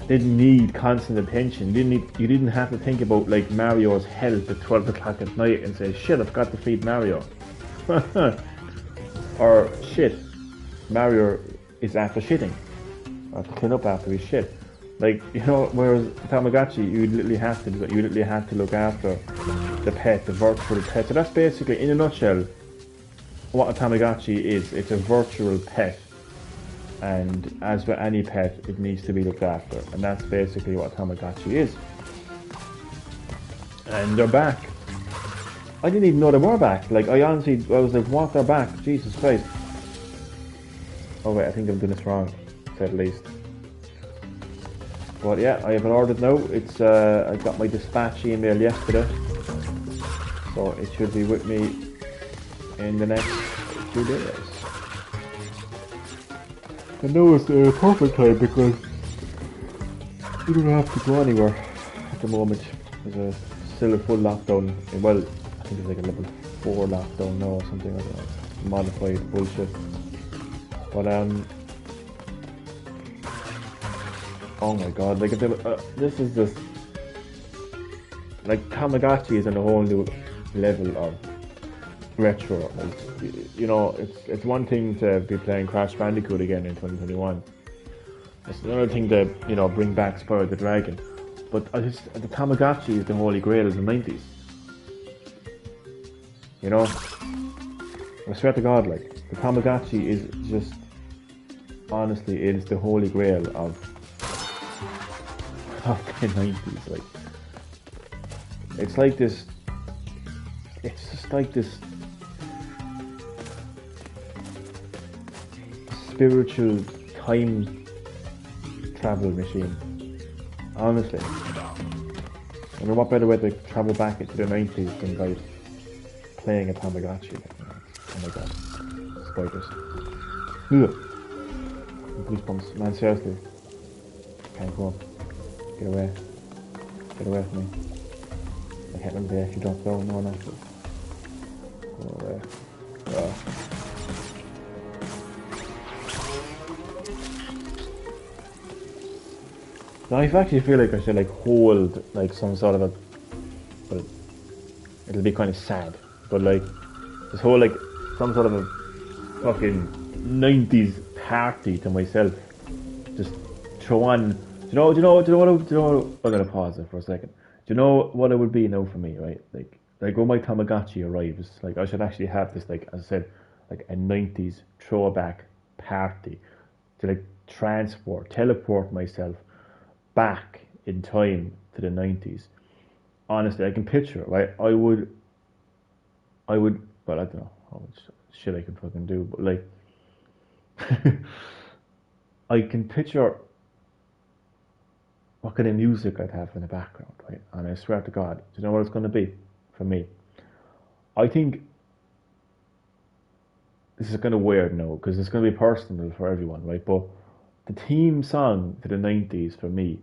didn't need constant attention. You didn't have to think about, like, Mario's health at 12 o'clock at night and say, shit, I've got to feed Mario. Or, shit, Mario is after shitting. I have to clean up after his shit. Like, you know, whereas Tamagotchi, you literally have to look after the pet, the virtual pet. So that's basically, in a nutshell, what a Tamagotchi is. It's a virtual pet, and as with any pet, it needs to be looked after, and that's basically what a Tamagotchi is. And they're back. I didn't even know they were back. Like, I was like, what, they're back? Jesus Christ. Oh wait, I think I'm doing this wrong, to say the least. But yeah, I have it ordered now. It's I got my dispatch email yesterday, so it should be with me in the next few days. And now it's the perfect time because you don't have to go anywhere at the moment. There's still a full lockdown. Well, I think it's like a level 4 lockdown now or something. I don't know. Modified bullshit. But oh my god! Like, this is just like Tamagotchi is on a whole new level of retro. Like, you know, it's one thing to be playing Crash Bandicoot again in 2021. It's another thing to, you know, bring back Spyro the Dragon. But the Tamagotchi is the holy grail of the 90s. You know, I swear to God, like, the Tamagotchi is just, honestly, it is the holy grail of the 90s. Like, it's like this. It's just like this spiritual time travel machine. Honestly. I mean, what better way to travel back into the 90s than by playing a Tamagotchi? Like, you know, oh my god. Spiders. Goosebumps. Man, seriously. Can't go up. Get away. Get away from me. I can't remember if they actually dropped down. No, not. Go away. Oh. Now I actually feel like I should, like, hold, like, some sort of a, well, it'll be kind of sad, but, like, this whole, like, some sort of a fucking 90s party to myself. Just throw on, I'm gonna pause it for a second. Do you know what it would be now for me, right? Like when my Tamagotchi arrives, like, I should actually have this, like, as I said, like a 90s throwback party to like teleport myself back in time to the 90s. Honestly, I can picture it, right? Well, I don't know how much shit I can fucking do, but like, I can picture what kind of music I'd have in the background, right? And I swear to God, do you know what it's going to be for me? I think this is kind of weird now because it's going to be personal for everyone, right? But the theme song to the 90s for me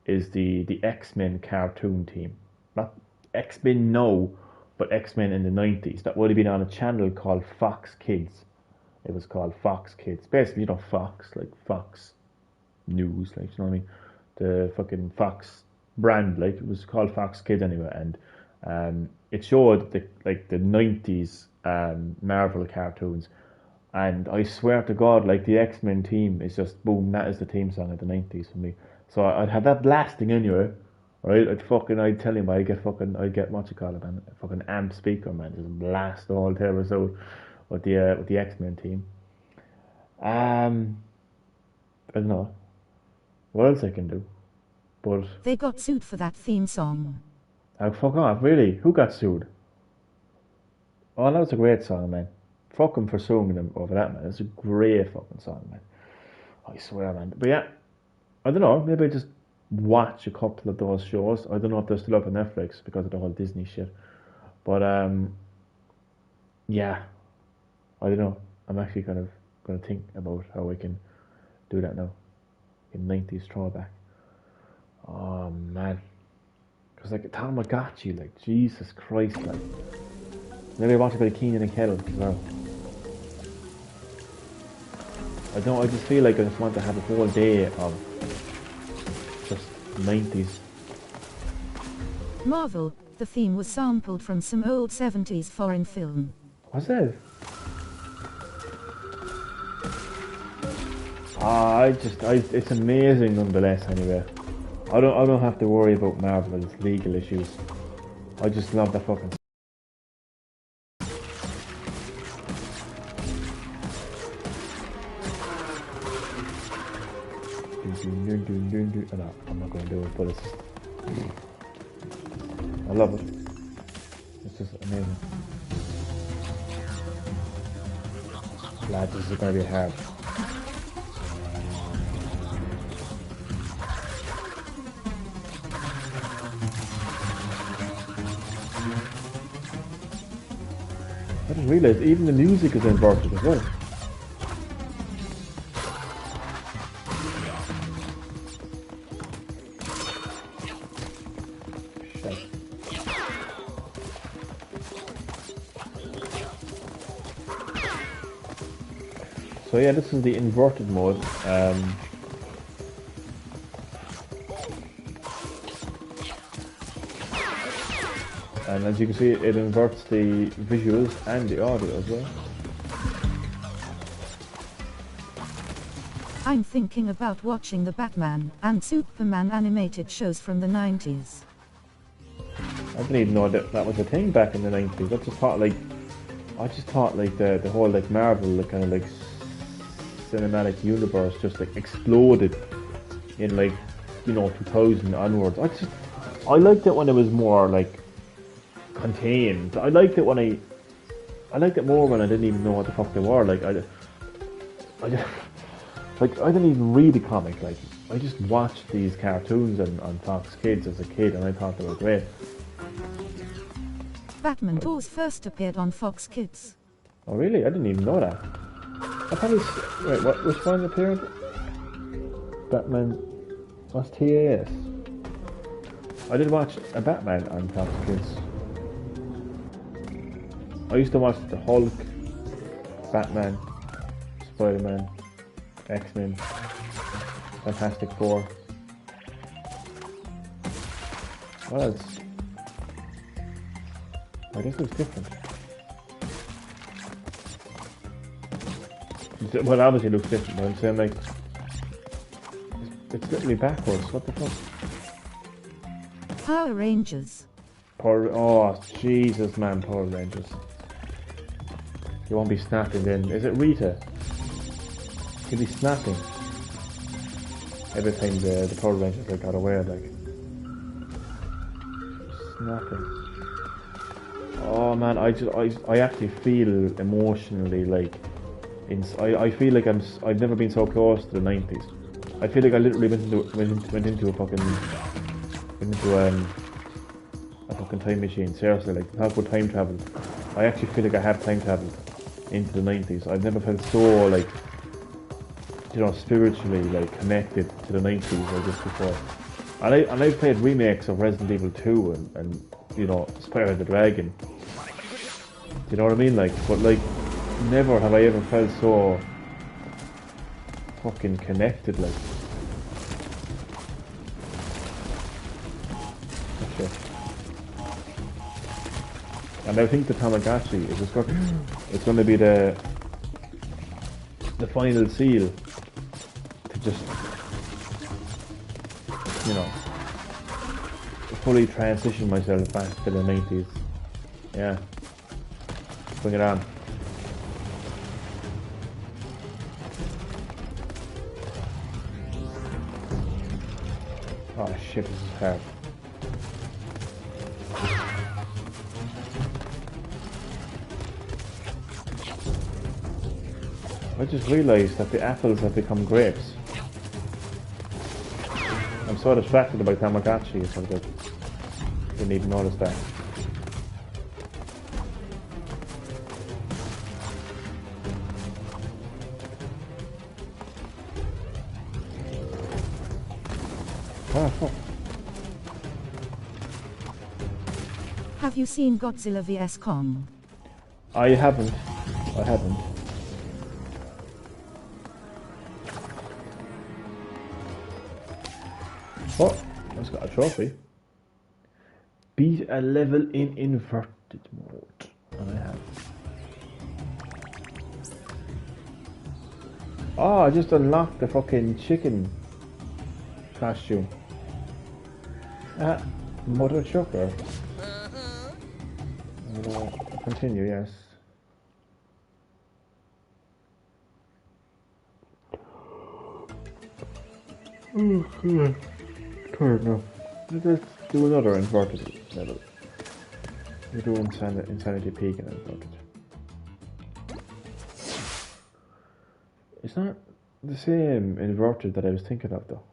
is the X-Men cartoon theme. Not X-Men now, but X-Men in the 90s. That would have been on a channel called Fox Kids. It was called Fox Kids. Basically, you know, Fox, like Fox News, like, you know what I mean? The fucking Fox brand, like, it was called Fox Kids anyway. And it showed the 90s Marvel cartoons. And I swear to God, like, the X-Men team is just, boom, that is the theme song of the 90s for me. So I'd have that blasting anyway, right? I'd tell him I'd get what you call it, man, a fucking amp speaker, man, just blast the whole episode with the X-Men team. I don't know what else I can do, but They got sued for that theme song. oh, fuck off, really? Who got sued? Oh, that was a great song, man. Fuck them for suing them over that, man. It's a great fucking song, man. I swear, man. But yeah, I don't know. Maybe I just watch a couple of those shows. I don't know if they're still up on Netflix because of the whole Disney shit. But yeah, I don't know. I'm actually kind of going to think about how I can do that now in 90s throwback. Oh man, because like Tamagotchi, like Jesus Christ, like maybe I watch a bit of Keenan and Kel as well. I don't. I just feel like I just want to have a whole day of just 90s. Marvel, the theme was sampled from some old 70s foreign film. What's that? It's amazing nonetheless. Anyway, I don't have to worry about Marvel's legal issues. I just love the fucking. No, I'm not going to do it, but I love it. It's just amazing. Lads, this is going to be hard. I didn't realise even the music is inverted as well. So yeah, this is the inverted mode. And as you can see, it inverts the visuals and the audio as well. I'm thinking about watching the Batman and Superman animated shows from the 90s. I didn't even know that was a thing back in the 90s. I just thought like the whole like Marvel, the kind of like cinematic universe just like exploded in like, you know, 2000 onwards. I liked it when it was more like contained. I liked it more when I didn't even know what the fuck they were. Like I didn't even read the comic. Like I just watched these cartoons on Fox Kids as a kid, and I thought they were great. Batman Tours first appeared on Fox Kids. Oh really? I didn't even know that. I thought wait, which one appeared? Batman. What's TAS? I did watch a Batman on Fox Kids. I used to watch the Hulk, Batman, Spider-Man, X-Men, Fantastic Four. What else? I guess it was different. Well, obviously it looks different, but I'm saying like it's literally backwards. What the fuck? Power Rangers. Oh Jesus, man, Power Rangers. You won't be snapping then. Is it Rita? He'll be snapping. Every time the Power Rangers like, got away, like. Snapping. Oh man, I actually feel emotionally like. I feel like I've never been so close to the 90s. I feel like I literally went into a fucking time machine. Seriously, like talk about time travel. I actually feel like I have time traveled into the 90s. I've never felt so like, you know, spiritually like connected to the 90s like this before. And I've played remakes of Resident Evil 2 and you know, Spyro the Dragon. Do you know what I mean? Like, but like, never have I ever felt so fucking connected. Like, okay. And I think the Tamagotchi is just it's going to be the final seal to just, you know, fully transition myself back to the 90s. Yeah. Bring it on. Oh shit, this is hard. I just realised that the apples have become grapes. I'm so distracted by Tamagotchi, so I didn't even notice that. Ah, fuck. Have you seen Godzilla vs Kong? I haven't. Oh, it's got a trophy. Beat a level in inverted mode. And I have. Oh, I just unlocked the fucking chicken costume. Mother Chucker. Continue, yes. Oh, God. Tired now. Let's do another inverted level. We do insanity peak and inverted. It's not the same inverted that I was thinking of though.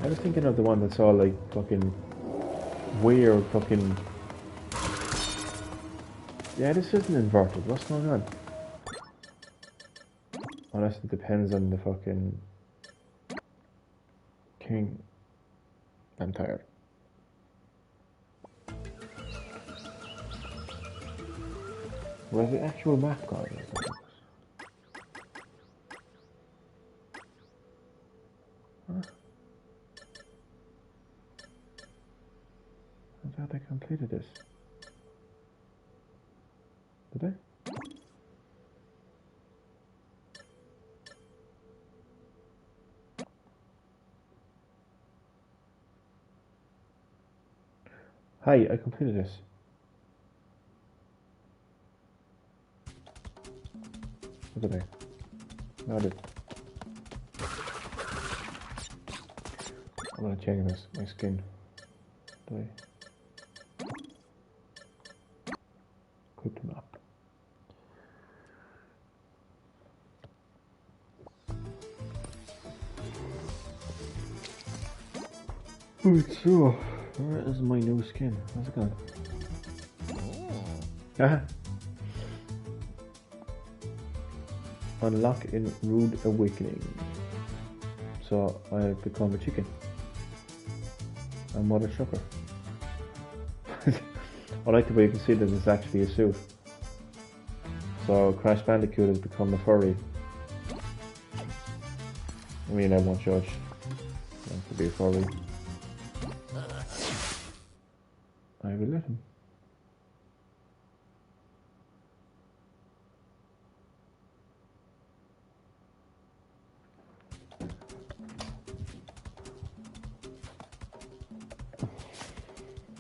I was thinking of the one that's all like fucking weird fucking... Yeah, this isn't inverted. What's going on? Unless it depends on the fucking... King. I'm tired. Where's the actual map gone? Huh? I thought I completed this. Did I? Hi, I completed this. What did I? No, I did. I'm gonna change my skin. Do I? Quick map. Alright, so where is my new skin? How's it going? Unlock in Rude Awakening. So I become a chicken. A mother sucker. I like the way you can see that it's actually a suit. So Crash Bandicoot has become a furry. I mean, I won't judge. He wants to be a furry. I will let him.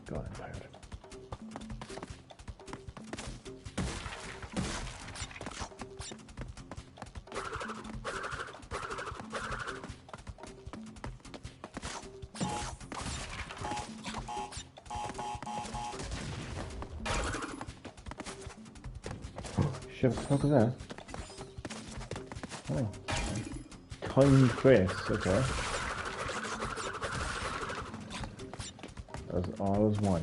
God, I'm tired. Shit, what the fuck is that? Oh. Timed trace, okay. That's all as one.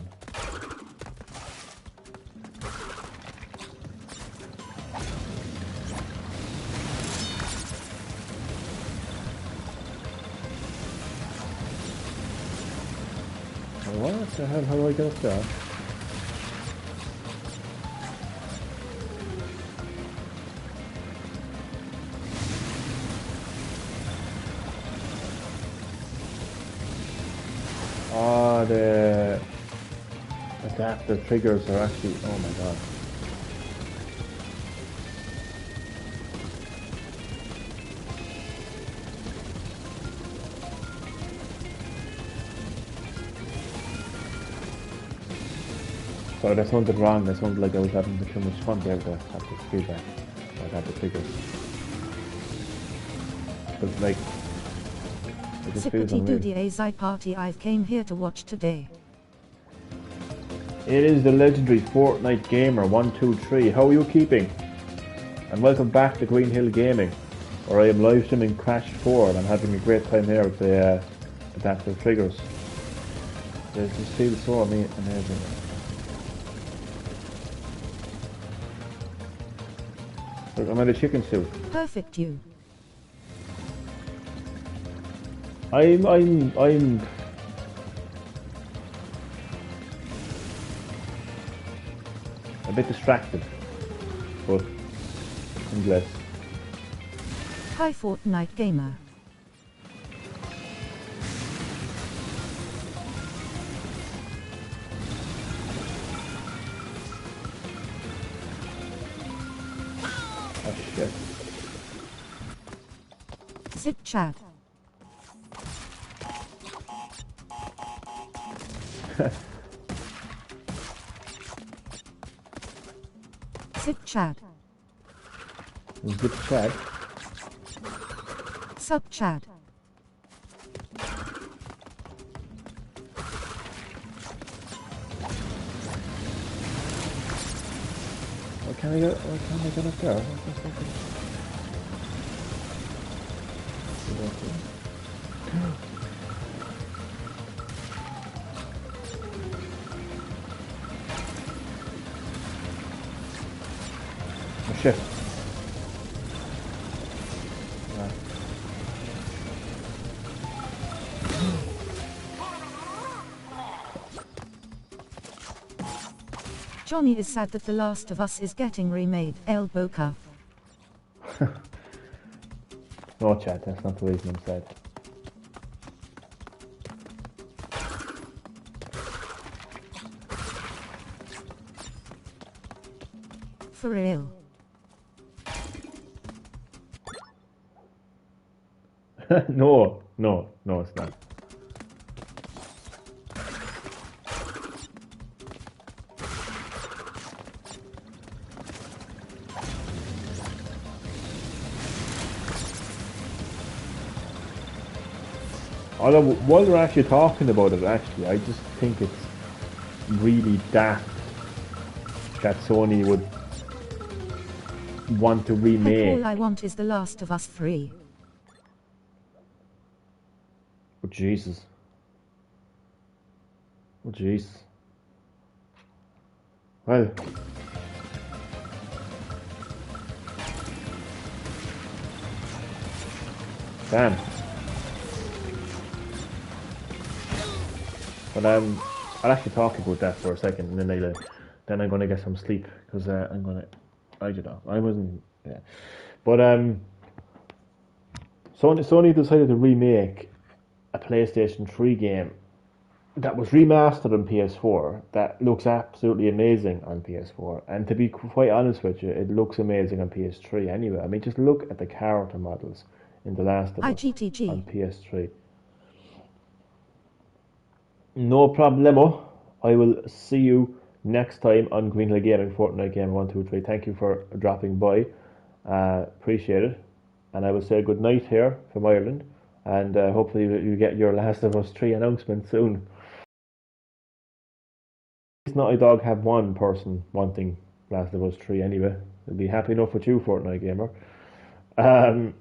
What the hell? How do I get up there? Ah, the adaptive triggers are actually. Oh my god. Sorry, that sounded wrong. That sounded like I was having too much fun there to have the feedback. I had the triggers. But like, it just feels unreal. Sippity-doody party I came here to watch today. It is the legendary Fortnite Gamer 123. How are you keeping? And welcome back to Green Hill Gaming, where I am live streaming Crash 4 and I'm having a great time here with the adaptive triggers. It just feels so amazing. Look, I'm in a chicken suit. Perfect you. I'm a bit distracted, but I'm blessed. Hi Fortnite gamer. Oh shit. Zip chat. Zip chat. Zip chat. Sub chat. Why can't I get up there? What the fuck Oh shit. Johnny is sad that The Last of Us is getting remade. Elbow cuff. No chat, that's not the reason I'm sad. For real. No, it's not. Although, while we're actually talking about it, actually, I just think it's really daft that Sony would want to remake. All I want is The Last of Us 3. Oh Jesus. Oh Jesus. Well. Damn. But I'll actually talk about that for a second, and then I'm gonna get some sleep because I don't know. I wasn't. Yeah. But Sony decided to remake a PlayStation 3 game that was remastered on PS4 that looks absolutely amazing on PS4. And to be quite honest with you, it looks amazing on PS3 anyway. I mean, just look at the character models in The Last of Us IGTG. on PS3. No problemo. I will see you next time on Green Hill Gaming Fortnite Game 123. Thank you for dropping by. Appreciate it. And I will say good night here from Ireland. And hopefully you get your Last of Us 3 announcement soon. Naughty Dog have one person wanting Last of Us 3 anyway. I'll be happy enough with you, Fortnite gamer. Um,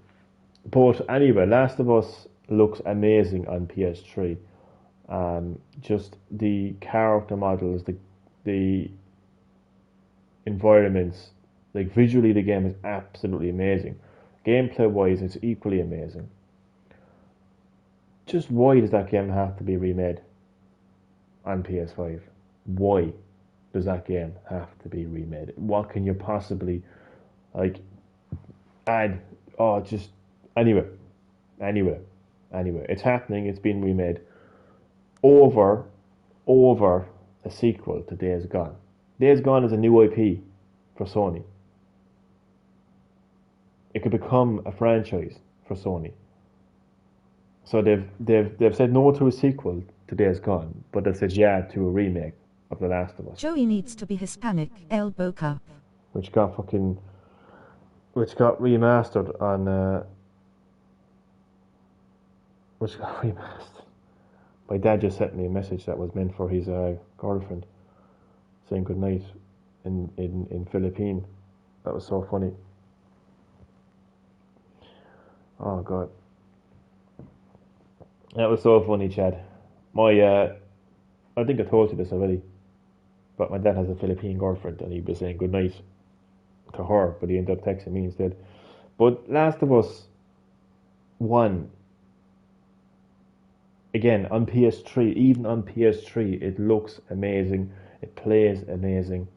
but anyway, Last of Us looks amazing on PS3. Just the character models, the environments, like visually, the game is absolutely amazing. Gameplay wise, it's equally amazing. Just why does that game have to be remade on PS5? Why does that game have to be remade? What can you possibly like add? Oh, just anyway, anyway, anyway. It's happening. It's been remade over, over a sequel to Days Gone. Days Gone is a new IP for Sony. It could become a franchise for Sony. So they've said no to a sequel to Days Gone, but they've said yeah to a remake of The Last of Us, Joey needs to be Hispanic, elbow cup. which got remastered on which got remastered. My dad just sent me a message that was meant for his girlfriend, saying good night in Philippine. That was so funny. Oh god, that was so funny, Chad. My I think I told you this already, but my dad has a Philippine girlfriend, and he was saying good night to her, but he ended up texting me instead. But Last of Us 1, again, on PS3, even on PS3, it looks amazing, it plays amazing.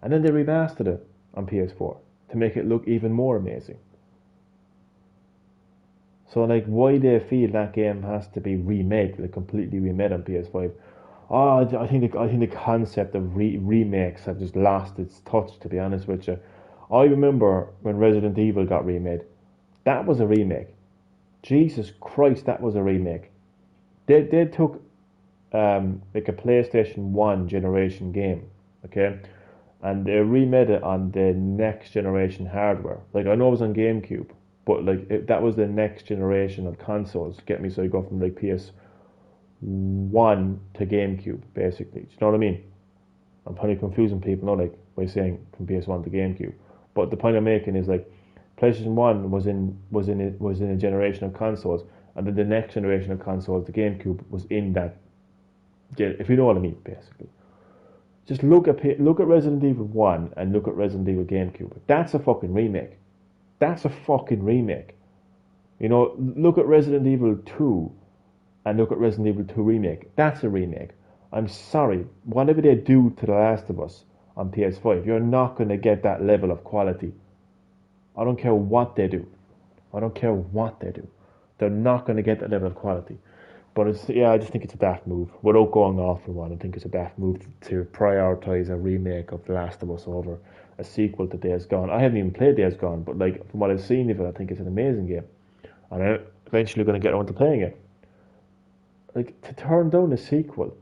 And then they remastered it on PS4 to make it look even more amazing. So, like, why they feel that game has to be remade, like completely remade on PS5? Oh, I think the concept of remakes have just lost its touch. To be honest with you, I remember when Resident Evil got remade. That was a remake. Jesus Christ, that was a remake. They took like a PlayStation 1 generation game, okay, and they remade it on the next generation hardware. Like I know it was on GameCube, but that was the next generation of consoles. Get me? So you go from like PS1 to GameCube, basically. Do you know what I mean? I'm probably confusing people, no, like by saying from PS1 to GameCube. But the point I'm making is like PlayStation 1 was in a generation of consoles, and then the next generation of consoles, the GameCube, was in that. If you know what I mean, basically. Just look at Resident Evil 1 and look at Resident Evil GameCube. That's a fucking remake. That's a fucking remake. You know, look at Resident Evil 2 and look at Resident Evil 2 remake. That's a remake. I'm sorry, whatever they do to The Last of Us on PS5, you're not going to get that level of quality. I don't care what they do. I don't care what they do. They're not going to get that level of quality. But I just think it's a daft move. Without going off on one, I think it's a daft move to prioritise a remake of The Last of Us over a sequel to Days Gone. I haven't even played Days Gone, but like from what I've seen of it, I think it's an amazing game, and I'm eventually going to get around to playing it. Like to turn down a sequel,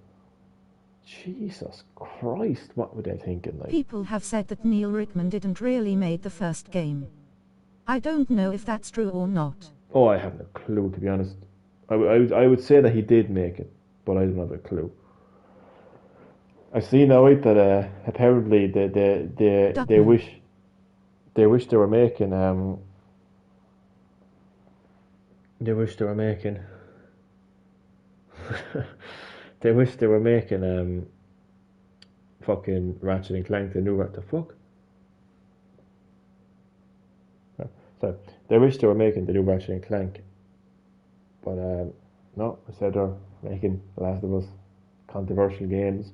Jesus Christ, what were they thinking? Like People have said that Neil Rickman didn't really make the first game. I don't know if that's true or not. oh, I haven't a clue to be honest. I would say that he did make it, but I don't have a clue. I see now right that apparently they Dutton. wish they wish they were making they wish they were making they wish they were making fucking Ratchet and Clank the new what the fuck? So they wish they were making the new Ratchet and Clank, but no, instead they're making The Last of Us. Controversial games,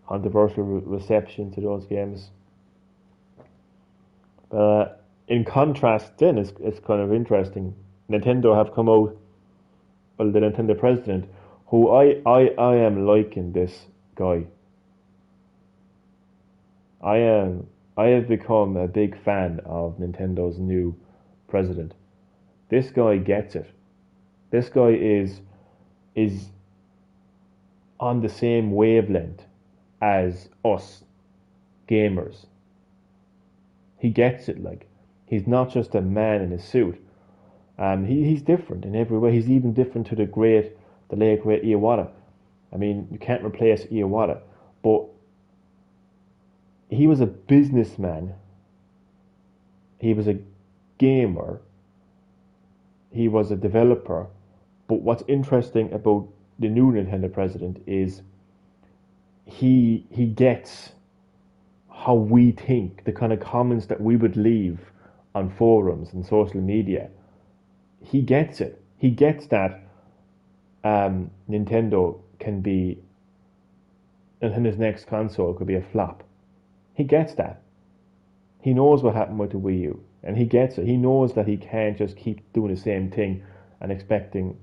controversial reception to those games. In contrast, then it's kind of interesting. Nintendo have come out. Well, the Nintendo president, who I am liking this guy. I have become a big fan of Nintendo's new president. This guy gets it. This guy is on the same wavelength as us gamers. He gets it. Like he's not just a man in a suit. He's different in every way. He's even different to the late great Iwata. I mean, you can't replace Iwata, but he was a businessman he was a gamer, he was a developer. But what's interesting about the new Nintendo president is he gets how we think, the kind of comments that we would leave on forums and social media. He gets it. He gets that Nintendo can be, Nintendo's next console could be a flop. He gets that. He knows what happened with the Wii U, and he gets it. He knows that he can't just keep doing the same thing and expecting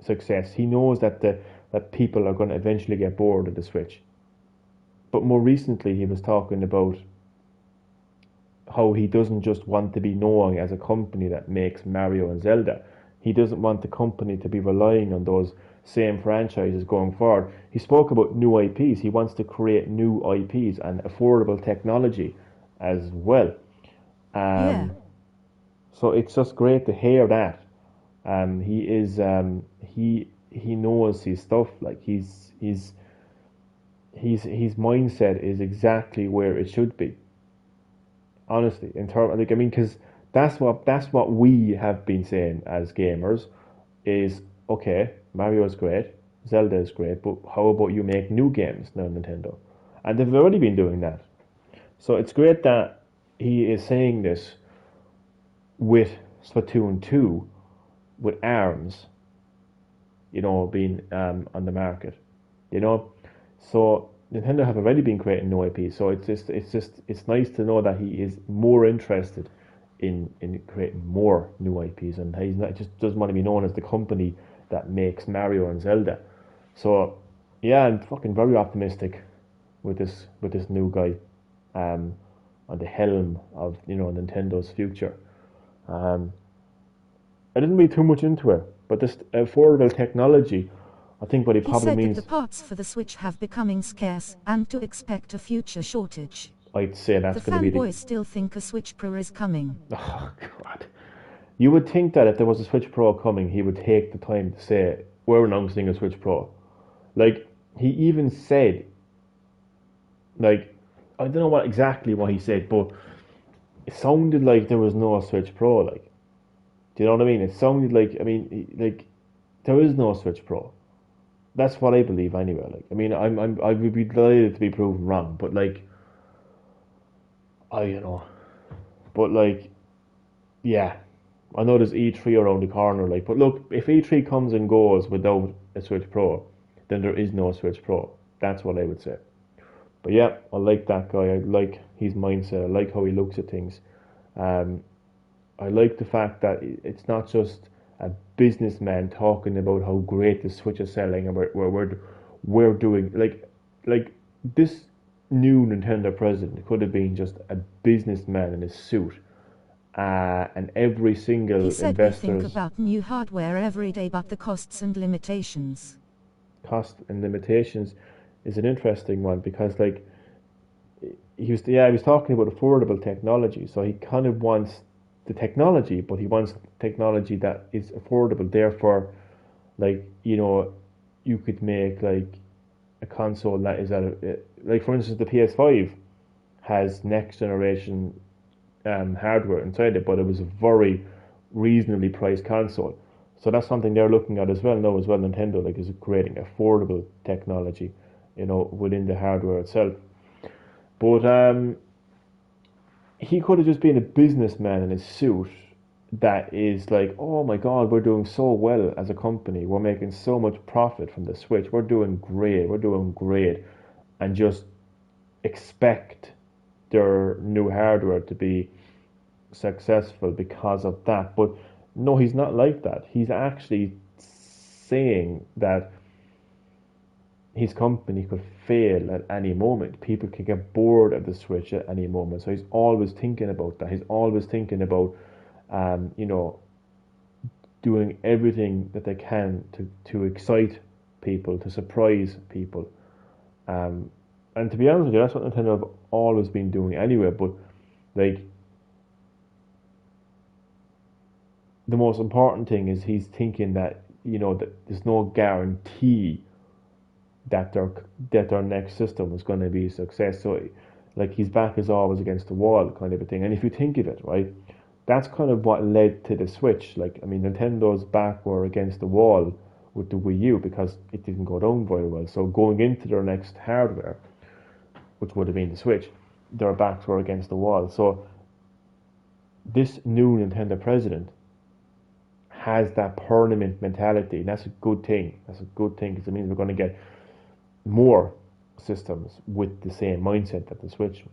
success. He knows that that people are going to eventually get bored of the Switch. But more recently, he was talking about how he doesn't just want to be known as a company that makes Mario and Zelda. He doesn't want the company to be relying on those same franchises going forward. He spoke about new IPs. He wants to create new IPs and affordable technology as well. Yeah. So it's just great to hear that. He is he knows his stuff. Like his mindset is exactly where it should be. Honestly, in terms, like, I mean, because that's what we have been saying as gamers is, okay, Mario is great, Zelda is great, but how about you make new games now, Nintendo? And they've already been doing that. So it's great that he is saying this with Splatoon 2, with ARMS, being on the market, you know. So Nintendo have already been creating new IP. So it's nice to know that he is more interested in creating more new IPs, and he's not just doesn't want to be known as the company that makes Mario and Zelda. So yeah, I'm fucking very optimistic with this new guy on the helm of Nintendo's future. Um, I didn't read too much into it, but this affordable technology, I think what he He probably said that means, the parts for the Switch have becoming scarce and to expect a future shortage. I'd say The that's going to be fanboys still think a Switch Pro is coming. oh god. You would think that if there was a Switch Pro coming, he would take the time to say, we're announcing a Switch Pro. Like, he even said, like, I don't know exactly what he said, but it sounded like there was no Switch Pro, like. Do you know what I mean? It sounded like, I mean, like, there is no Switch Pro. That's what I believe anyway. Like, I mean, I would be delighted to be proven wrong, but like, but like, yeah, I know there's E3 around the corner, like, but look, if E3 comes and goes without a Switch Pro, then there is no Switch Pro. That's what I would say. But yeah, I like that guy. I like his mindset. I like how he looks at things. Um, I like the fact that it's not just a businessman talking about how great the Switch is selling and we're doing like this new Nintendo president could have been just a businessman in a suit, and every single He said we think investor's about new hardware every day, but the costs and limitations. cost and limitations is an interesting one because like he was talking about affordable technology, so he kind of wants the technology, but he wants technology that is affordable. Therefore, like you could make like a console that is like for instance the PS5 has next generation hardware inside it, but it was a very reasonably priced console. So that's something they're looking at as well now as well. Nintendo like is creating affordable technology, within the hardware itself. But he could have just been a businessman in a suit that is like, oh my god, we're doing so well as a company. We're making so much profit from the Switch. We're doing great. We're doing great. And just expect their new hardware to be successful because of that. But no, he's not like that. He's actually saying that his company could fail at any moment. People could get bored of the Switch at any moment. So he's always thinking about that. He's always thinking about, doing everything that they can to excite people, to surprise people. And to be honest with you, that's what Nintendo have always been doing anyway. But like, the most important thing is he's thinking that that there's no guarantee that their next system is going to be a success. So like his back is always against the wall kind of a thing. And if you think of it, right, that's kind of what led to the Switch. Like, I mean, Nintendo's back were against the wall with the Wii U because it didn't go down very well. So going into their next hardware, which would have been the Switch, their backs were against the wall. So this new Nintendo president has that tournament mentality, and that's a good thing. That's a good thing because it means we're going to get more systems with the same mindset that the Switch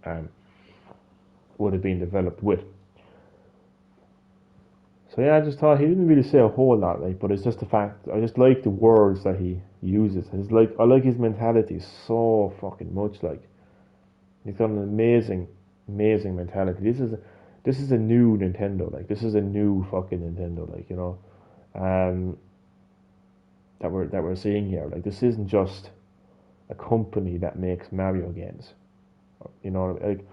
um, would have been developed with. So yeah, I just thought he didn't really say a whole lot, like, but it's just the fact. I just like the words that he uses. I like his mentality so fucking much. Like, he's got an amazing mentality. This is a new Nintendo. Like, this is a new fucking Nintendo. Like, um, that we're seeing here. Like, this isn't just a company that makes Mario games. Like,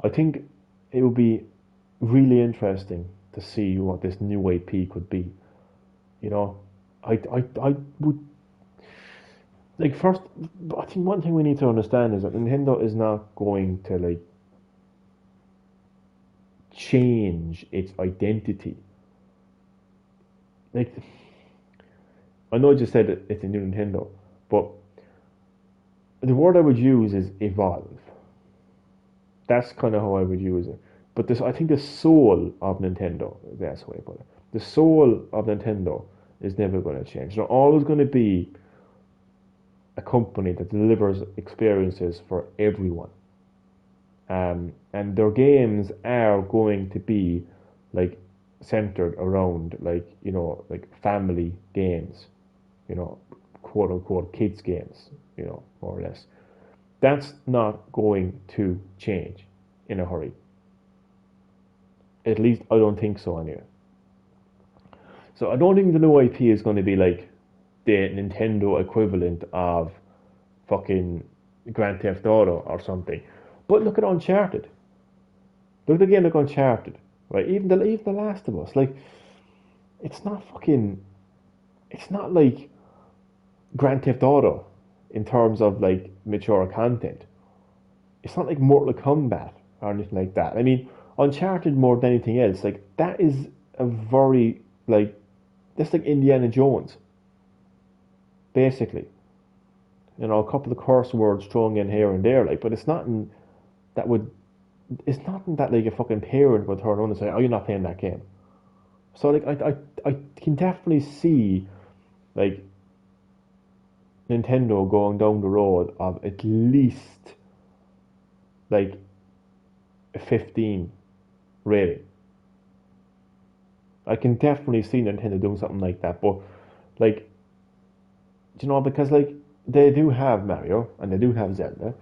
I think it would be really interesting to see what this new IP could be. You know, I would like first. I think one thing we need to understand is that Nintendo is not going to like change its identity. Like, I know I just said it's a new Nintendo, but the word I would use is evolve. That's kind of how I would use it. But this, I think, the soul of Nintendo, that's the way I put it. The soul of Nintendo is never going to change. They're always going to be a company that delivers experiences for everyone. And their games are going to be like centered around like family games, quote unquote kids games, more or less. That's not going to change in a hurry. At least I don't think so anyway. So I don't think the new IP is going to be like the Nintendo equivalent of fucking Grand Theft Auto or something. But look at Uncharted. Look at the game like Uncharted, right? Even the Last of Us, like it's not fucking. It's not like Grand Theft Auto in terms of like mature content. It's not like Mortal Kombat or anything like that. I mean, Uncharted more than anything else, like that is a very like that's like Indiana Jones, basically. A couple of curse words thrown in here and there, like, but it's nothing that would. It's nothing that like a fucking parent would turn on and say, "Oh, you're not playing that game." So like, I can definitely see like Nintendo going down the road of at least like a 15 rating. I can definitely see Nintendo doing something like that, but like, because like they do have Mario and they do have Zelda,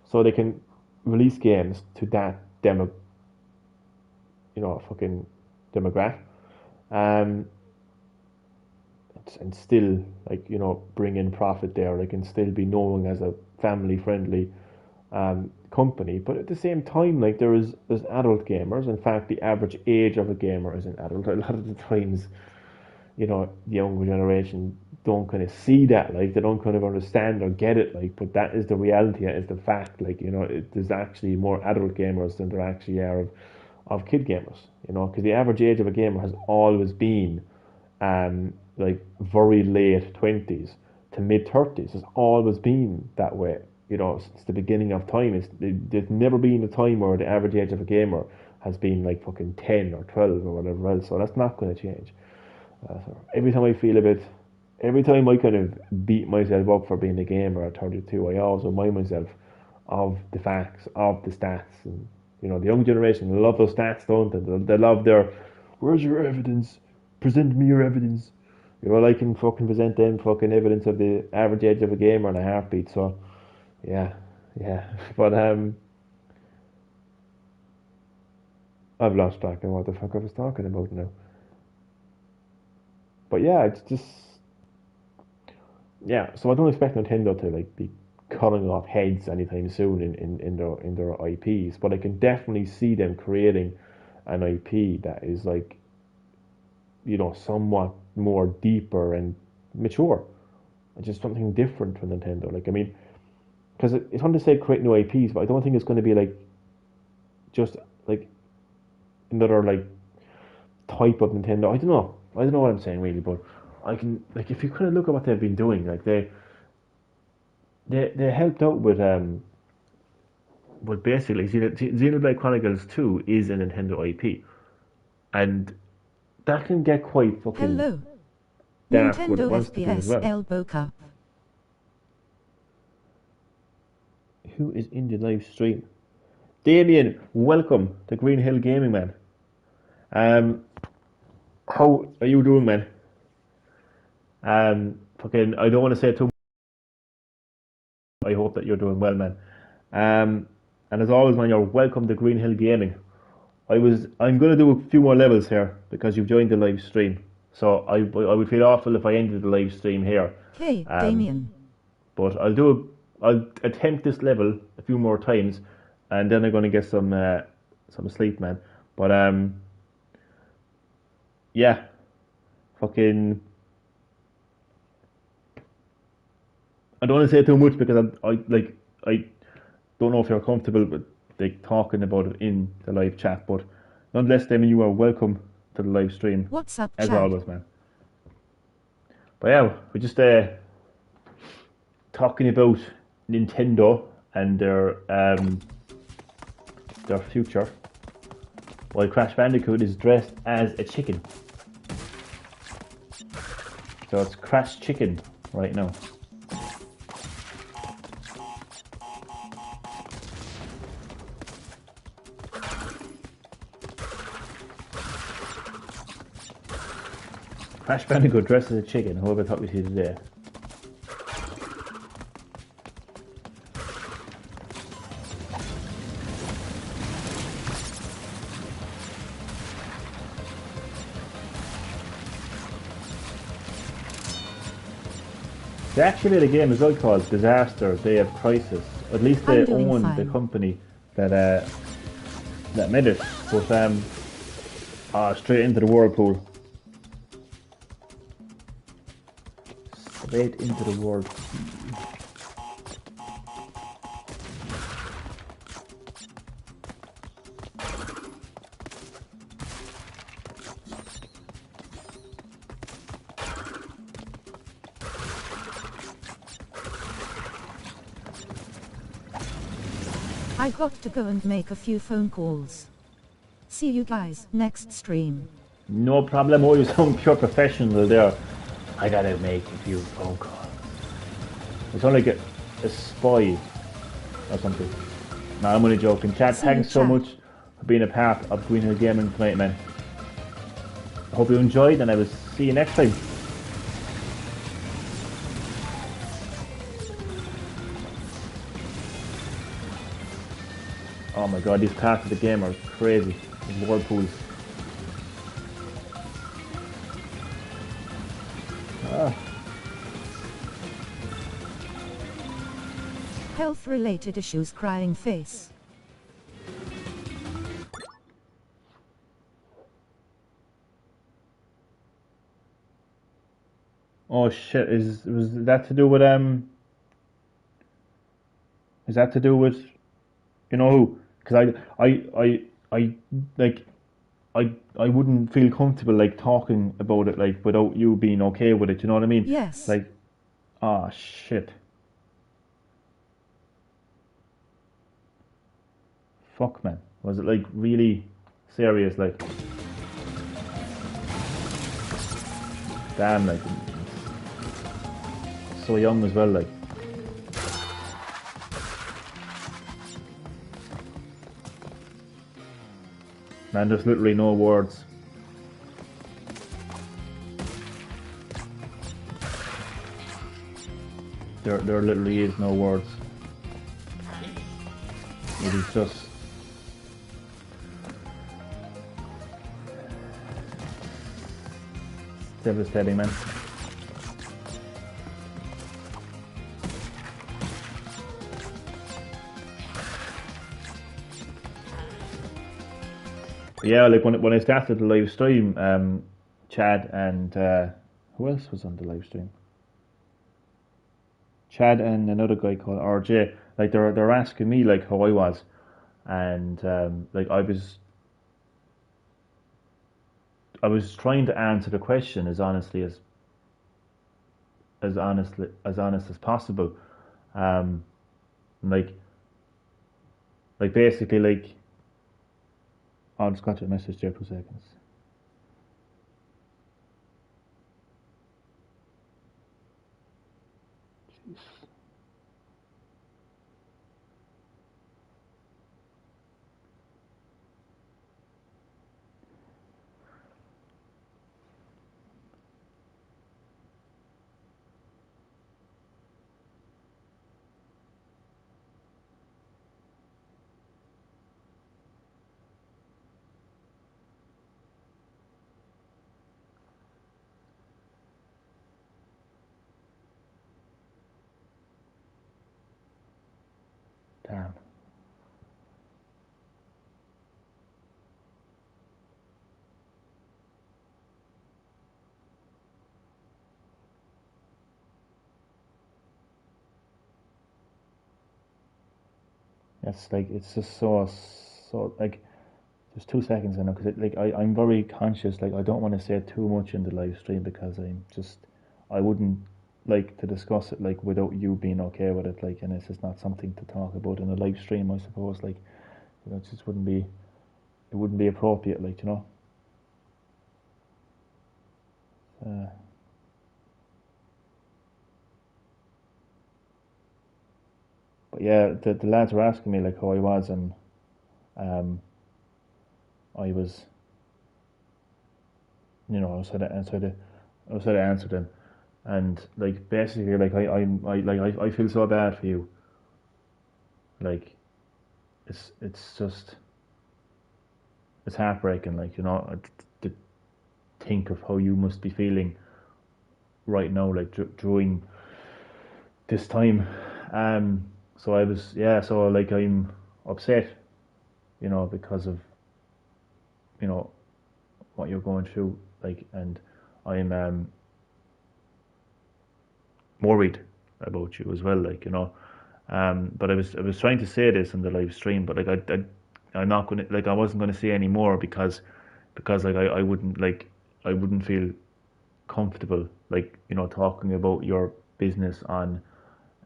so they can release games to that fucking demographic, um, and still like bring in profit there. They can still be known as a family friendly company, but at the same time, like there's adult gamers. In fact, the average age of a gamer is an adult. A lot of the times, the younger generation don't kind of see that, like they don't kind of understand or get it, like. But that is the reality. That is the fact. Like there's actually more adult gamers than there actually are of kid gamers. Because the average age of a gamer has always been like very late 20s to mid 30s. It's always been that way. Since the beginning of time. There's never been a time where the average age of a gamer has been like fucking 10 or 12 or whatever else. So that's not going to change. So every time I kind of beat myself up for being a gamer at 32, I always remind myself of the facts, of the stats. And, the young generation love those stats, don't they? They love their, where's your evidence? Present me your evidence. I can fucking present them fucking evidence of the average age of a gamer in a heartbeat. So, yeah, yeah. But, I've lost track of what the fuck I was talking about now. But yeah, it's just yeah. So I don't expect Nintendo to like be cutting off heads anytime soon in their IPs, but I can definitely see them creating an IP that is like somewhat more deeper and mature, just something different from Nintendo. Like I mean, because it's on to say create new IPs, but I don't think it's going to be like just like another like type of Nintendo. I don't know. I don't know what I'm saying really, but I can like if you kind of look at what they've been doing, like they helped out with basically Xenoblade Chronicles 2 is a Nintendo IP, and that can get quite fucking Hello. dark when it Nintendo wants to be as FPS well. Elbow Cup. Who is in the live stream? Damien, welcome to Green Hill Gaming, man. How are you doing, man? Fucking, I don't want to say too much. I hope that you're doing well, man. And as always, man, you're welcome to Green Hill Gaming. I'm gonna do a few more levels here because you've joined the live stream. So I would feel awful if I ended the live stream here. Hey, Um, Damien. but I'll attempt this level a few more times, and then I'm gonna get some sleep, man. But yeah, fucking. I don't want to say too much because I don't know if you're comfortable with like talking about it in the live chat, but nonetheless, Damien, you are welcome to the live stream What's up, as Chad? always, man. But yeah, we're just talking about Nintendo and their future. While Crash Bandicoot is dressed as a chicken, so it's Crash Chicken right now. Crash Bandicoot dressed as a chicken. Whoever thought we'd see today. They actually made a game as well called Disaster Day of Crisis. At least they I'm doing own fine. the company that made it. But straight into the whirlpool. Straight into the whirlpool. I got to go and make a few phone calls. See you guys next stream. No problem. Oh, you sound pure professional there. I gotta make a few phone calls. It's only like a spy or something. No, I'm only joking. Chad, See you, thanks so Chad. much for being a part of Green Hill Gaming tonight, man. I hope you enjoyed, and I will see you next time. Oh my god, these parts of the game are crazy. These whirlpools. Health-related issues crying face. Oh shit, was that to do with is that to do with you know who? Because I like I wouldn't feel comfortable like talking about it like without you being okay with it, you know what I mean? Yes. Like ah shit. Fuck man. Was it like really serious like damn like so young as well like man there's literally no words. There literally is no words. It is just devastating, man. Yeah, like when I started the live stream, Chad and who else was on the live stream? Chad and another guy called RJ. like they're asking me like how I was, and like I was trying to answer the question as honestly as honest as possible. Um, like basically like I'll just got your message there 2 seconds. Jeez. Damn. It's like it's just so like just 2 seconds in because like I'm very conscious like I don't want to say too much in the live stream because I wouldn't like to discuss it like without you being okay with it like and it's just not something to talk about in a live stream I suppose like it just wouldn't be appropriate like uh, but yeah the lads were asking me like how I was and um I was I was trying to answer them and like basically like I feel so bad for you like it's just it's heartbreaking like to think of how you must be feeling right now like during this time so I was so like I'm upset because of you know what you're going through like and I'm worried about you as well like but I was trying to say this in the live stream but like I'm not gonna like I wasn't gonna say any more because like I wouldn't feel comfortable like talking about your business uh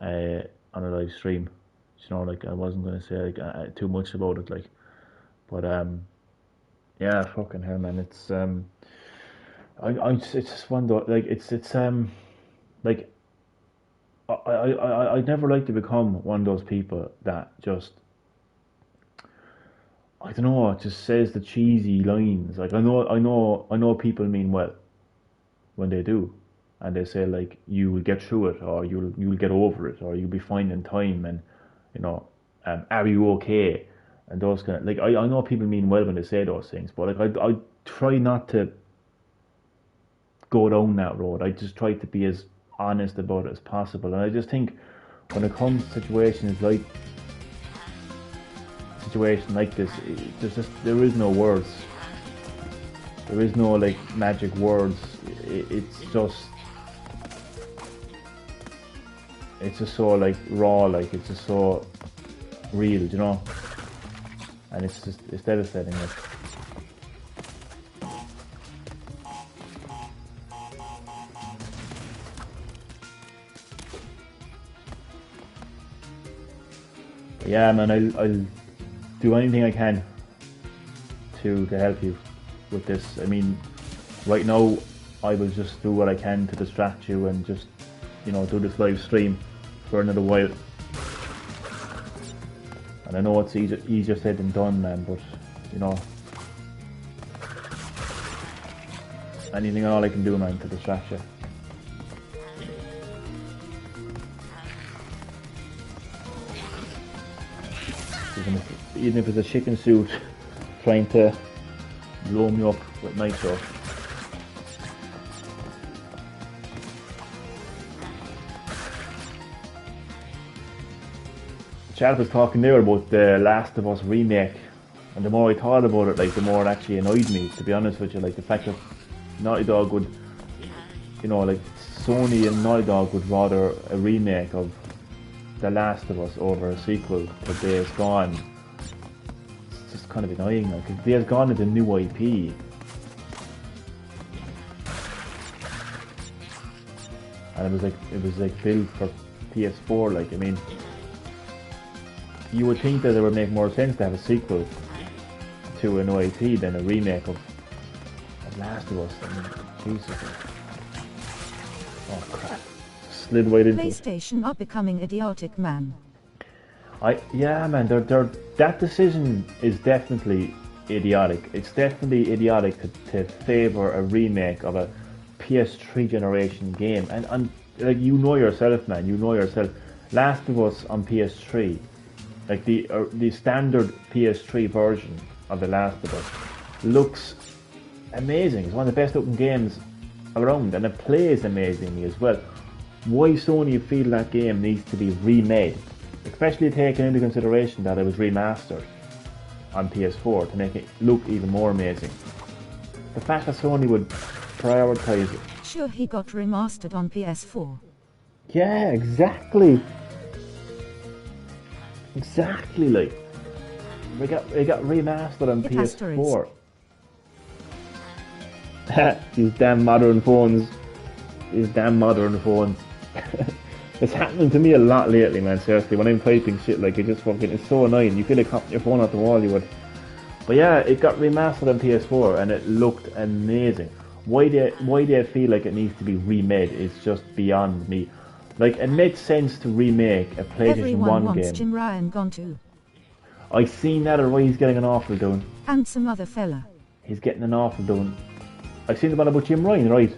on a live stream like I wasn't gonna say like too much about it like but yeah fucking hell man it's it's just one like it's like I'd never like to become one of those people that just I don't know just says the cheesy lines like I know people mean well when they do and they say like you will get through it or you'll get over it or you'll be fine in time and you know are you okay and those kind of like I know people mean well when they say those things but like I try not to go down that road I just try to be as honest about it as possible and I just think when it comes to situation like this there is no words there is no like magic words it's just so like raw like it's just so real and it's devastating like yeah man I'll do anything I can to help you with this I mean right now I will just do what I can to distract you and just do this live stream for another while and I know it's easier said than done man but anything and all I can do man to distract you even if it's a chicken suit trying to blow me up with nitro. Chad was talking there about the Last of Us remake and the more I thought about it like the more it actually annoyed me to be honest with you like the fact that Naughty Dog would like Sony and Naughty Dog would rather a remake of The Last of Us over a sequel to Days Gone. It's just kind of annoying, like, 'cause Days Gone is a new IP. And it was like built for PS4, like, I mean, you would think that it would make more sense to have a sequel to an IP than a remake of Last of Us. I mean, Jesus. Oh crap. Slid right into it. PlayStation are becoming idiotic, man. Yeah, man, that decision is definitely idiotic. It's definitely idiotic to favour a remake of a PS3 generation game. And like, you know yourself, man, you know yourself. Last of Us on PS3, like the standard PS3 version of The Last of Us, looks amazing. It's one of the best looking games around, and it plays amazingly as well. Why Sony feel that game needs to be remade, especially taking into consideration that it was remastered on PS4 to make it look even more amazing. The fact that Sony would prioritise it. Sure, he got remastered on PS4. Yeah, exactly. Exactly, like it got remastered on PS4. These damn modern phones. It's happening to me a lot lately, man, seriously. When I'm typing shit, like, it's so annoying. You feel like hopping your phone off the wall, you would. But yeah, it got remastered on PS4 and it looked amazing. Why they feel like it needs to be remade is just beyond me. Like, it makes sense to remake a PlayStation Everyone 1 wants game. Jim Ryan gone too. I seen that, or why he's getting an awful doing. And some other fella. He's getting an awful doing. I've seen the one about Jim Ryan, right?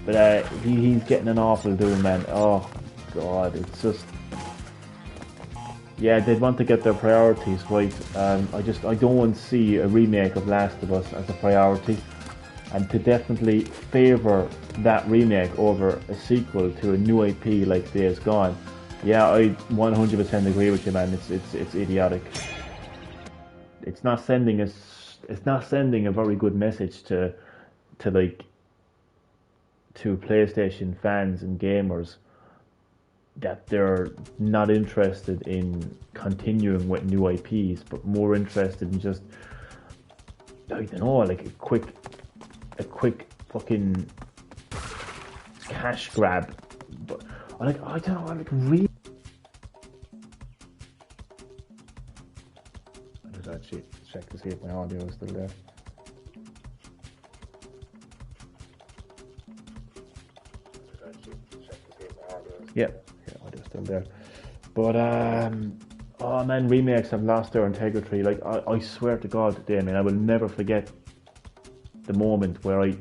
But he's getting an awful doing, man. Oh god, it's just, yeah, they'd want to get their priorities right. I don't want to see a remake of Last of Us as a priority, and to definitely favour that remake over a sequel to a new IP like Days Gone. Yeah, I 100% agree with you, man. It's idiotic. It's not sending a very good message to PlayStation fans and gamers that they're not interested in continuing with new IPs, but more interested in just, I don't know, like a quick fucking cash grab. But I don't know, like really. I just actually check to see if my audio is still there. Yeah, audio's still there. But oh man, remakes have lost their integrity. Like, I swear to God, Damien, I will never forget the moment where I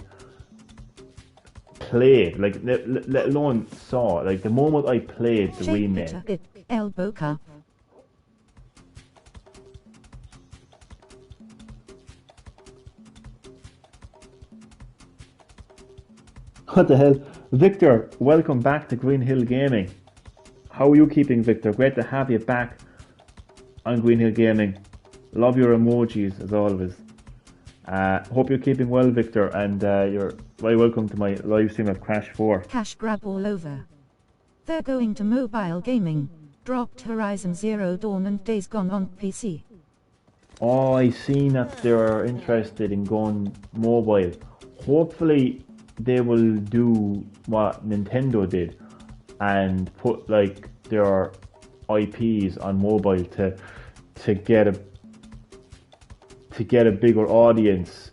played, like, let alone saw, like, the moment I played the remake. Elbow cup. What the hell? Victor, welcome back to Green Hill Gaming. How are you keeping, Victor? Great to have you back on Green Hill Gaming. Love your emojis as always. Hope you're keeping well, Victor, and you're very welcome to my live stream of Crash 4. Cash grab all over. They're going to mobile gaming. Dropped Horizon Zero Dawn and Days Gone on PC. Oh, I seen that they're interested in going mobile. Hopefully they will do what Nintendo did and put like their IPs on mobile to get a bigger audience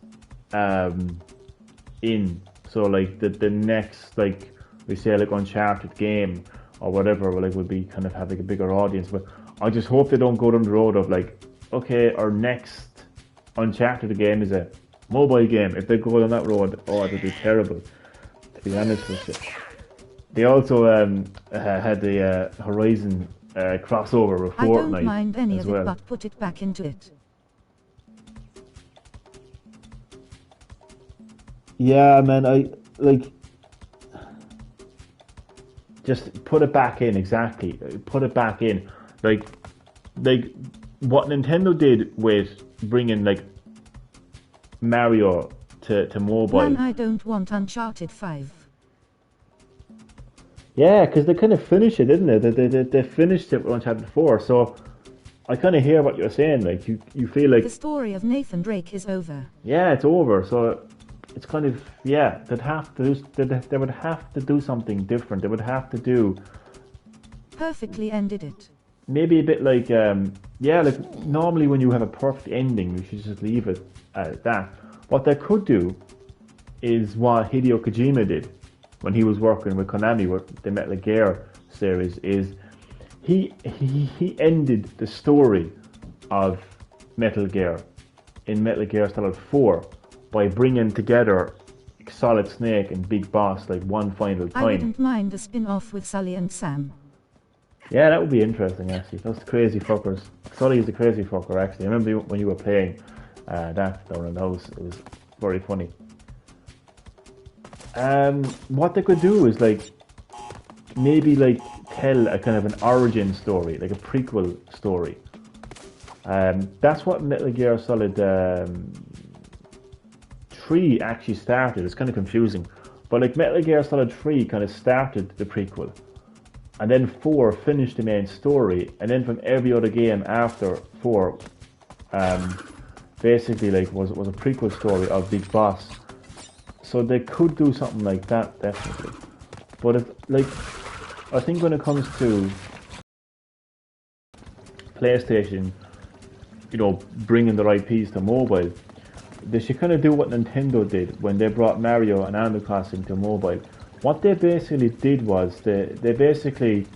in. So like the next, like we say, like Uncharted game or whatever, like would be kind of having a bigger audience. But I just hope they don't go down the road of like, okay, our next Uncharted game is a mobile game. If they go down that road, oh, it would be terrible, to be honest with you. They also had the Horizon crossover with Fortnite. I don't mind any as of it, well. but put it back into it. Yeah, man, I like just put it back in. Exactly, put it back in. Like what Nintendo did with bringing like Mario to mobile. Man, I don't want Uncharted 5. Yeah, because they kind of finish it, didn't they? They finished it with Uncharted 4, so I kind of hear what you're saying. Like, you feel The like, story of Nathan Drake is over. yeah, it's over. So it's kind of, yeah, they would have to do something different. They would have to do Perfectly ended it. maybe a bit like, yeah, like normally when you have a perfect ending, you should just leave it at that. What they could do is what Hideo Kojima did when he was working with Konami with the Metal Gear series. Is he ended the story of Metal Gear in Metal Gear Solid 4 by bringing together Solid Snake and Big Boss like one final I time. wouldn't mind a spin-off with Sully and Sam. Yeah, that would be interesting actually. Those crazy fuckers. Sully is a crazy fucker actually. I remember when you were playing that down in the house. It was very funny. What they could do is like maybe like tell a kind of an origin story, like a prequel story. That's what Metal Gear Solid 3 actually started. It's kind of confusing, but like Metal Gear Solid 3 kind of started the prequel, and then 4 finished the main story, and then from every other game after 4, basically like was a prequel story of Big Boss. So they could do something like that, definitely. But if, like, I think when it comes to PlayStation, you know, bringing their IPs to mobile, they should kind of do what Nintendo did when they brought Mario and Animal Crossing to mobile. What they basically did was they basically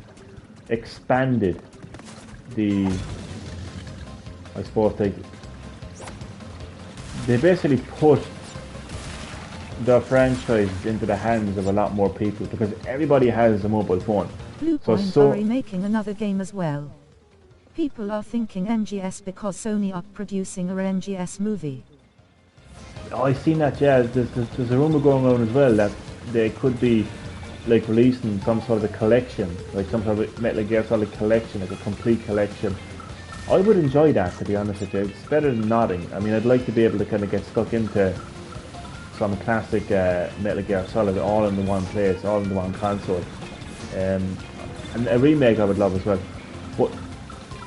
expanded the, I suppose they basically put the franchise into the hands of a lot more people because everybody has a mobile phone. Bluepoint are remaking another game as well. People are thinking NGS because Sony are producing a NGS movie. Oh, I've seen that. Yeah, there's a rumor going on as well that they could be like releasing some sort of a collection, like some sort of Metal Gear Solid collection, like a complete collection. I would enjoy that, to be honest with you. It's better than nothing. I mean, I'd like to be able to kind of get stuck into some classic Metal Gear Solid all in the one place, all in the one console. And a remake I would love as well. But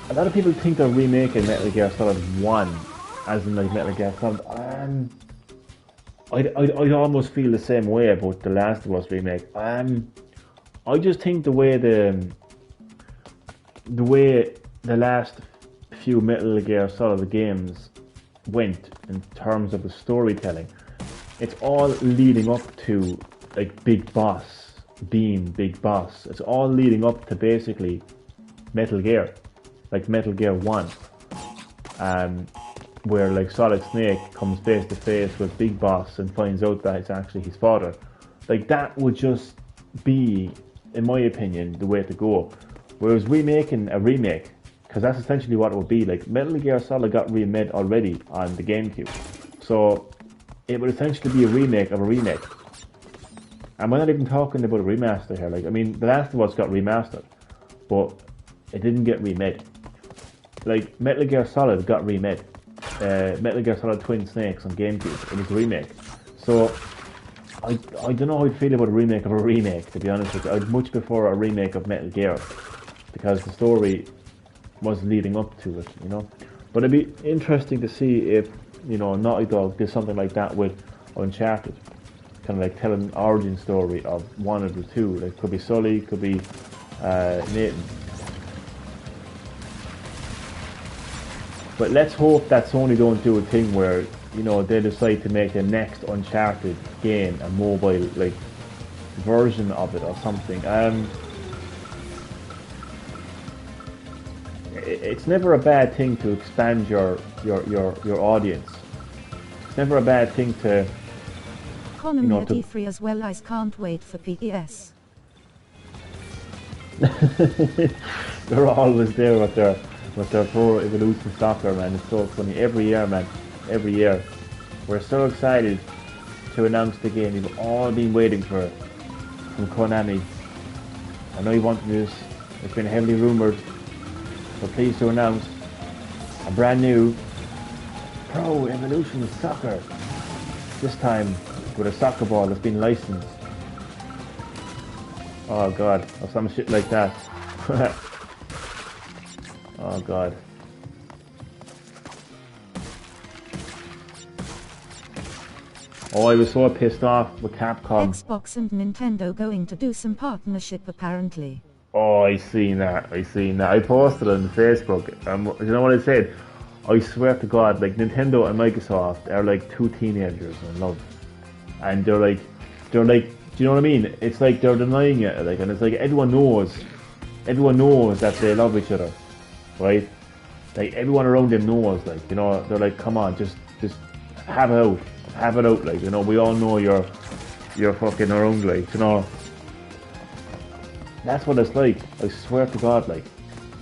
a lot of people think they're remaking Metal Gear Solid 1, as in like Metal Gear Solid. I'd almost feel the same way about the Last of Us remake. I just think the way the last few Metal Gear Solid games went in terms of the storytelling, it's all leading up to like Big Boss being Big Boss. It's all leading up to basically Metal Gear, like Metal Gear 1, where like Solid Snake comes face to face with Big Boss and finds out that it's actually his father. Like that would just be, in my opinion, the way to go. Whereas remaking a remake, because that's essentially what it would be. Like Metal Gear Solid got remade already on the GameCube, so it would essentially be a remake of a remake. And we're not even talking about a remaster here. Like, I mean, The Last of Us got remastered, but it didn't get remade. Like, Metal Gear Solid got remade. Metal Gear Solid Twin Snakes on GameCube, it was a remake. So, I don't know how I'd feel about a remake of a remake, to be honest with you. I'd much prefer a remake of Metal Gear, because the story was leading up to it, you know. But it'd be interesting to see if, you know, Naughty Dog did something like that with Uncharted. Kind of like telling an origin story of one of the two. Like, could be Sully, could be Nathan. But let's hope that Sony don't do a thing where, you know, they decide to make the next Uncharted game a mobile like version of it or something. It's never a bad thing to expand your audience. It's never a bad thing to, Konami you know, at E3 as well. I can't wait for PES. They're always there with their Pro Evolution Soccer, man. It's so funny. Every year, man. Every year. We're so excited to announce the game we've all been waiting for from Konami. I know you wanted this. It's been heavily rumoured. We're pleased to announce a brand new Pro Evolution Soccer. This time with a soccer ball that's been licensed Oh god, or some shit like that. Oh god. Oh, I was so pissed off with Capcom. Xbox and Nintendo going to do some partnership apparently. Oh, I seen that. I seen that. I posted it on Facebook. You know what I said? I swear to God, like Nintendo and Microsoft are like two teenagers in love, and they're like, do you know what I mean? It's like they're denying it, like, and it's like everyone knows that they love each other, right? Like everyone around them knows, like, you know, they're like, come on, just have it out, like, you know, we all know you're fucking around, like, you know. That's what it's like. I swear to God, like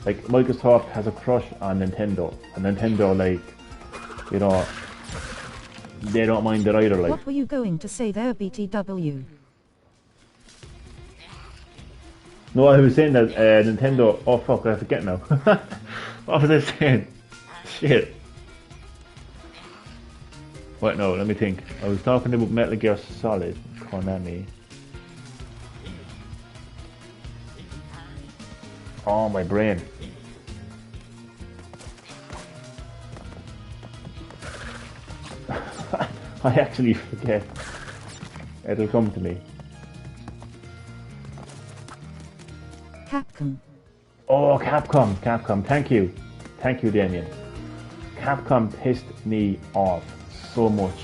Microsoft has a crush on Nintendo, and Nintendo, like, you know, they don't mind it either. Like, What were you going to say there, BTW? no, I was saying that Nintendo. Oh fuck, I forget now. What was I saying? Shit. Wait, no, let me think. I was talking about Metal Gear Solid, Konami. Oh, my brain. I actually forget. It'll come to me. Capcom. Oh, Capcom. Thank you, Damien. Capcom pissed me off so much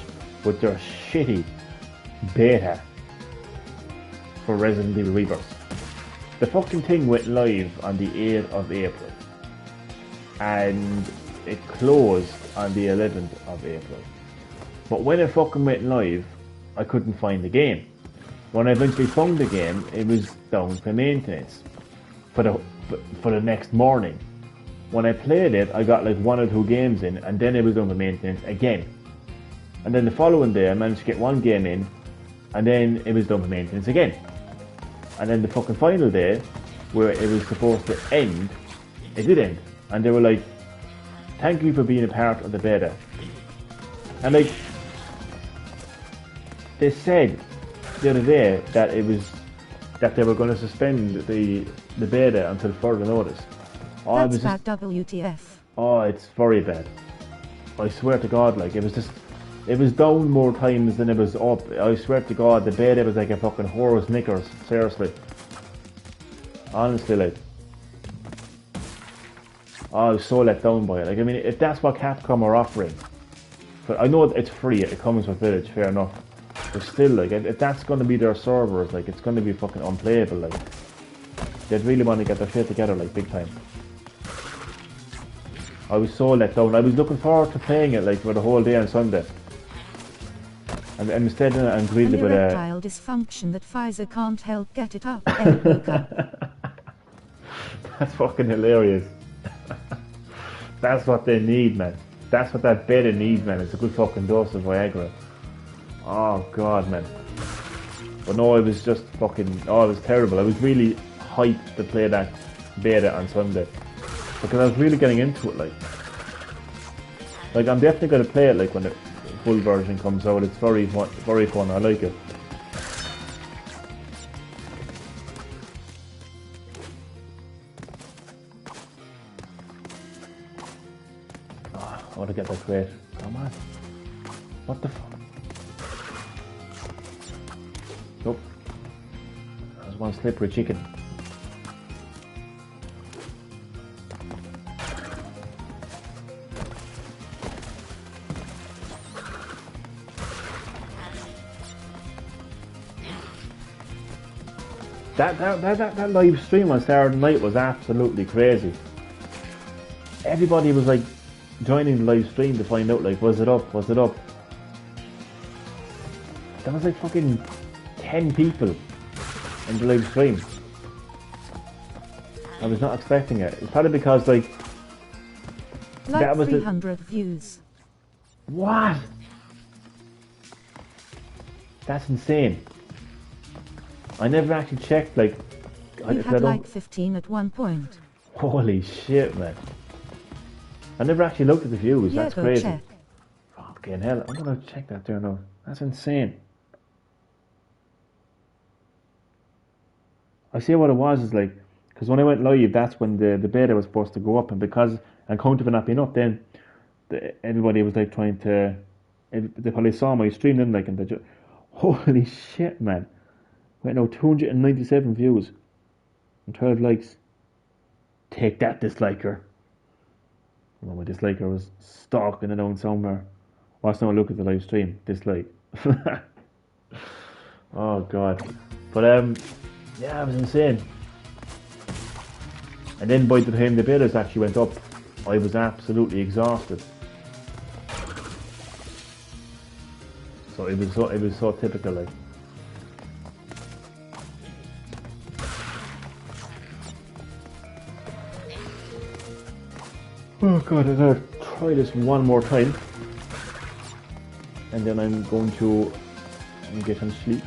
with their shitty beta for Resident Evil Rebirth. The fucking thing went live on the 8th of April, and it closed on the 11th of April. But when it fucking went live, I couldn't find the game. When I eventually found the game, it was down for maintenance for the next morning. When I played it, I got like 1 or 2 games in, and then it was down for maintenance again. And then the following day, I managed to get 1 game in, and then it was down for maintenance again. And then the fucking final day, where it was supposed to end, it did end. And they were like, thank you for being a part of the beta. And like, they said the other day that they were going to suspend the beta until further notice. Oh, That's bad, WTF. Oh, it's very bad. I swear to God, like, it was down more times than it was up. I swear to God, the beta was like a fucking horse knickers. Seriously. Honestly, like. Oh, I was so let down by it. Like, I mean, if that's what Capcom are offering, but I know it's free, it comes with Village, fair enough. But still, like, if that's going to be their servers, like, it's going to be fucking unplayable, like. They'd really want to get their shit together, like, big time. I was so let down. I was looking forward to playing it, like, for the whole day on Sunday. And instead I'm greeted with a... erectile dysfunction that Pfizer can't help get it up, Elboca. That's fucking hilarious. That's what they need, man. That's what that beta needs, man. It's a good fucking dose of Viagra. Oh, God, man. But no, it was just fucking... Oh, it was terrible. I was really hyped to play that beta on Sunday. Because I was really getting into it, like. Like, I'm definitely going to play it, like, when the full version comes out. It's very fun. I like it. Oh, I want to get that crate. Come on. What the fuck? Nope. There's one slippery chicken. That live stream on Saturday night was absolutely crazy. Everybody was like joining the live stream to find out, like, was it up? There was like fucking 10 people in the live stream. I was not expecting it. It's probably because, like that was 300 views. What? That's insane. I never actually checked, like... We had like 15 at one point. Holy shit, man. I never actually looked at the views. Yeah, that's go crazy. check. Fucking hell, I'm gonna check that there now. That's insane. I see what it was is like, because when I went live, that's when the beta was supposed to go up, and because on account of it not being up, then everybody was like trying to, they probably saw my stream then, like, and they just, holy shit, man! Wait, no, 297 views and 12 likes. Take that, disliker. Well, my disliker was stalking it on somewhere. Watch now, look at the live stream. Dislike. Oh god. But yeah, it was insane. And then by the time the betas actually went up, I was absolutely exhausted. So it was so typical, like. Oh god, I'm gonna try this one more time, and then I'm going to get some sleep.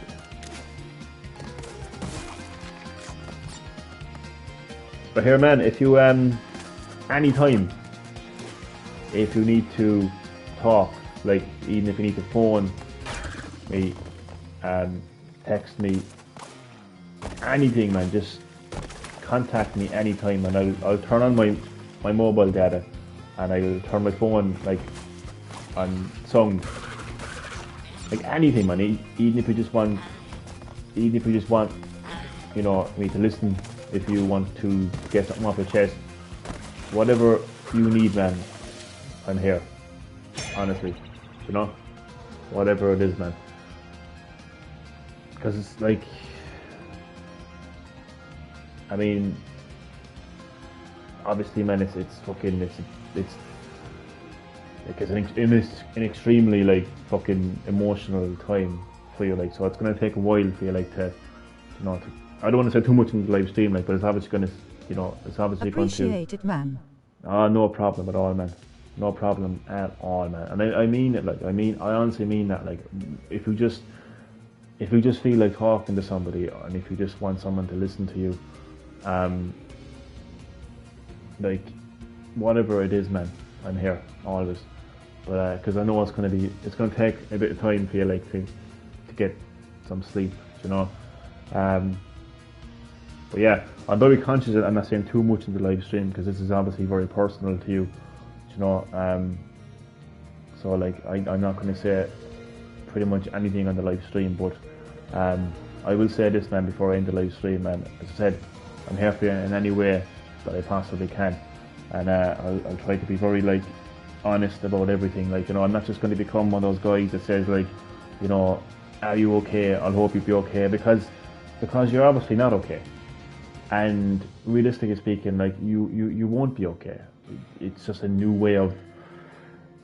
But here, man, if you anytime, if you need to talk, like even if you need to phone me, text me, anything, man, just contact me anytime, and I'll turn on my mobile data, and I'll turn my phone like on sound, like anything, man. Even if you just want, you know, me to listen, if you want to get something off your chest, whatever you need, man, I'm here. Honestly, you know, whatever it is, man. Because it's like, I mean, obviously, man, it's fucking, it's like an extremely like fucking emotional time for you, like, so it's gonna take a while for you, like, to, you know, I don't want to say too much in the live stream, like, but it's obviously gonna, you know, it's obviously going to. Appreciate it, man. No problem at all, man. No problem at all, man. And I mean it, like, I honestly mean that, like, if you just feel like talking to somebody, and if you just want someone to listen to you, like, whatever it is, man, I'm here always. But because I know it's gonna take a bit of time for you, like, to get some sleep, you know. But yeah, I'm very conscious that I'm not saying too much in the live stream, because this is obviously very personal to you, you know. So like, I'm not going to say pretty much anything on the live stream, but I will say this, man, before I end the live stream, man. As I said, I'm here for you in any way that I possibly can, and I'll try to be very, like, honest about everything. Like, you know, I'm not just going to become one of those guys that says, like, you know, are you okay? I'll hope you'll be okay, because you're obviously not okay. And realistically speaking, like, you won't be okay. It's just a new way of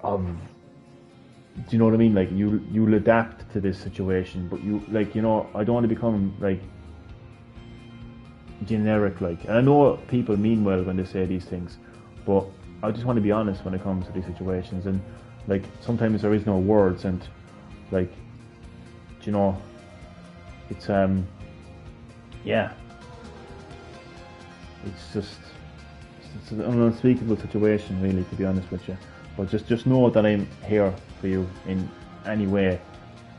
do you know what I mean? Like, you'll adapt to this situation, but you, like, you know, I don't want to become, like, generic, like, and I know people mean well when they say these things, but I just want to be honest when it comes to these situations. And, like, sometimes there is no words, and, like, you know, it's yeah, it's an unspeakable situation, really, to be honest with you. But just know that I'm here for you in any way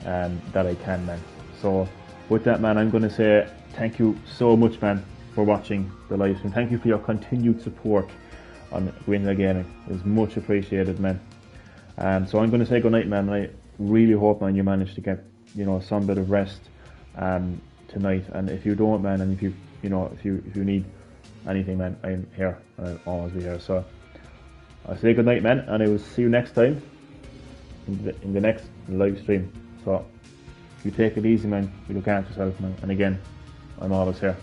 that I can, man. So with that, man, I'm going to say thank you so much, man, for watching the live stream. Thank you for your continued support on Green Hill Gaming. It's much appreciated, man. So I'm going to say goodnight, man. I really hope, man, you manage to get, you know, some bit of rest tonight. And if you don't, man, and if you need anything, man, I'm here, and I'll always be here. So I'll say good night, man, and I will see you next time in the next live stream. So you take it easy, man. You look after yourself, man. And again, I'm always here.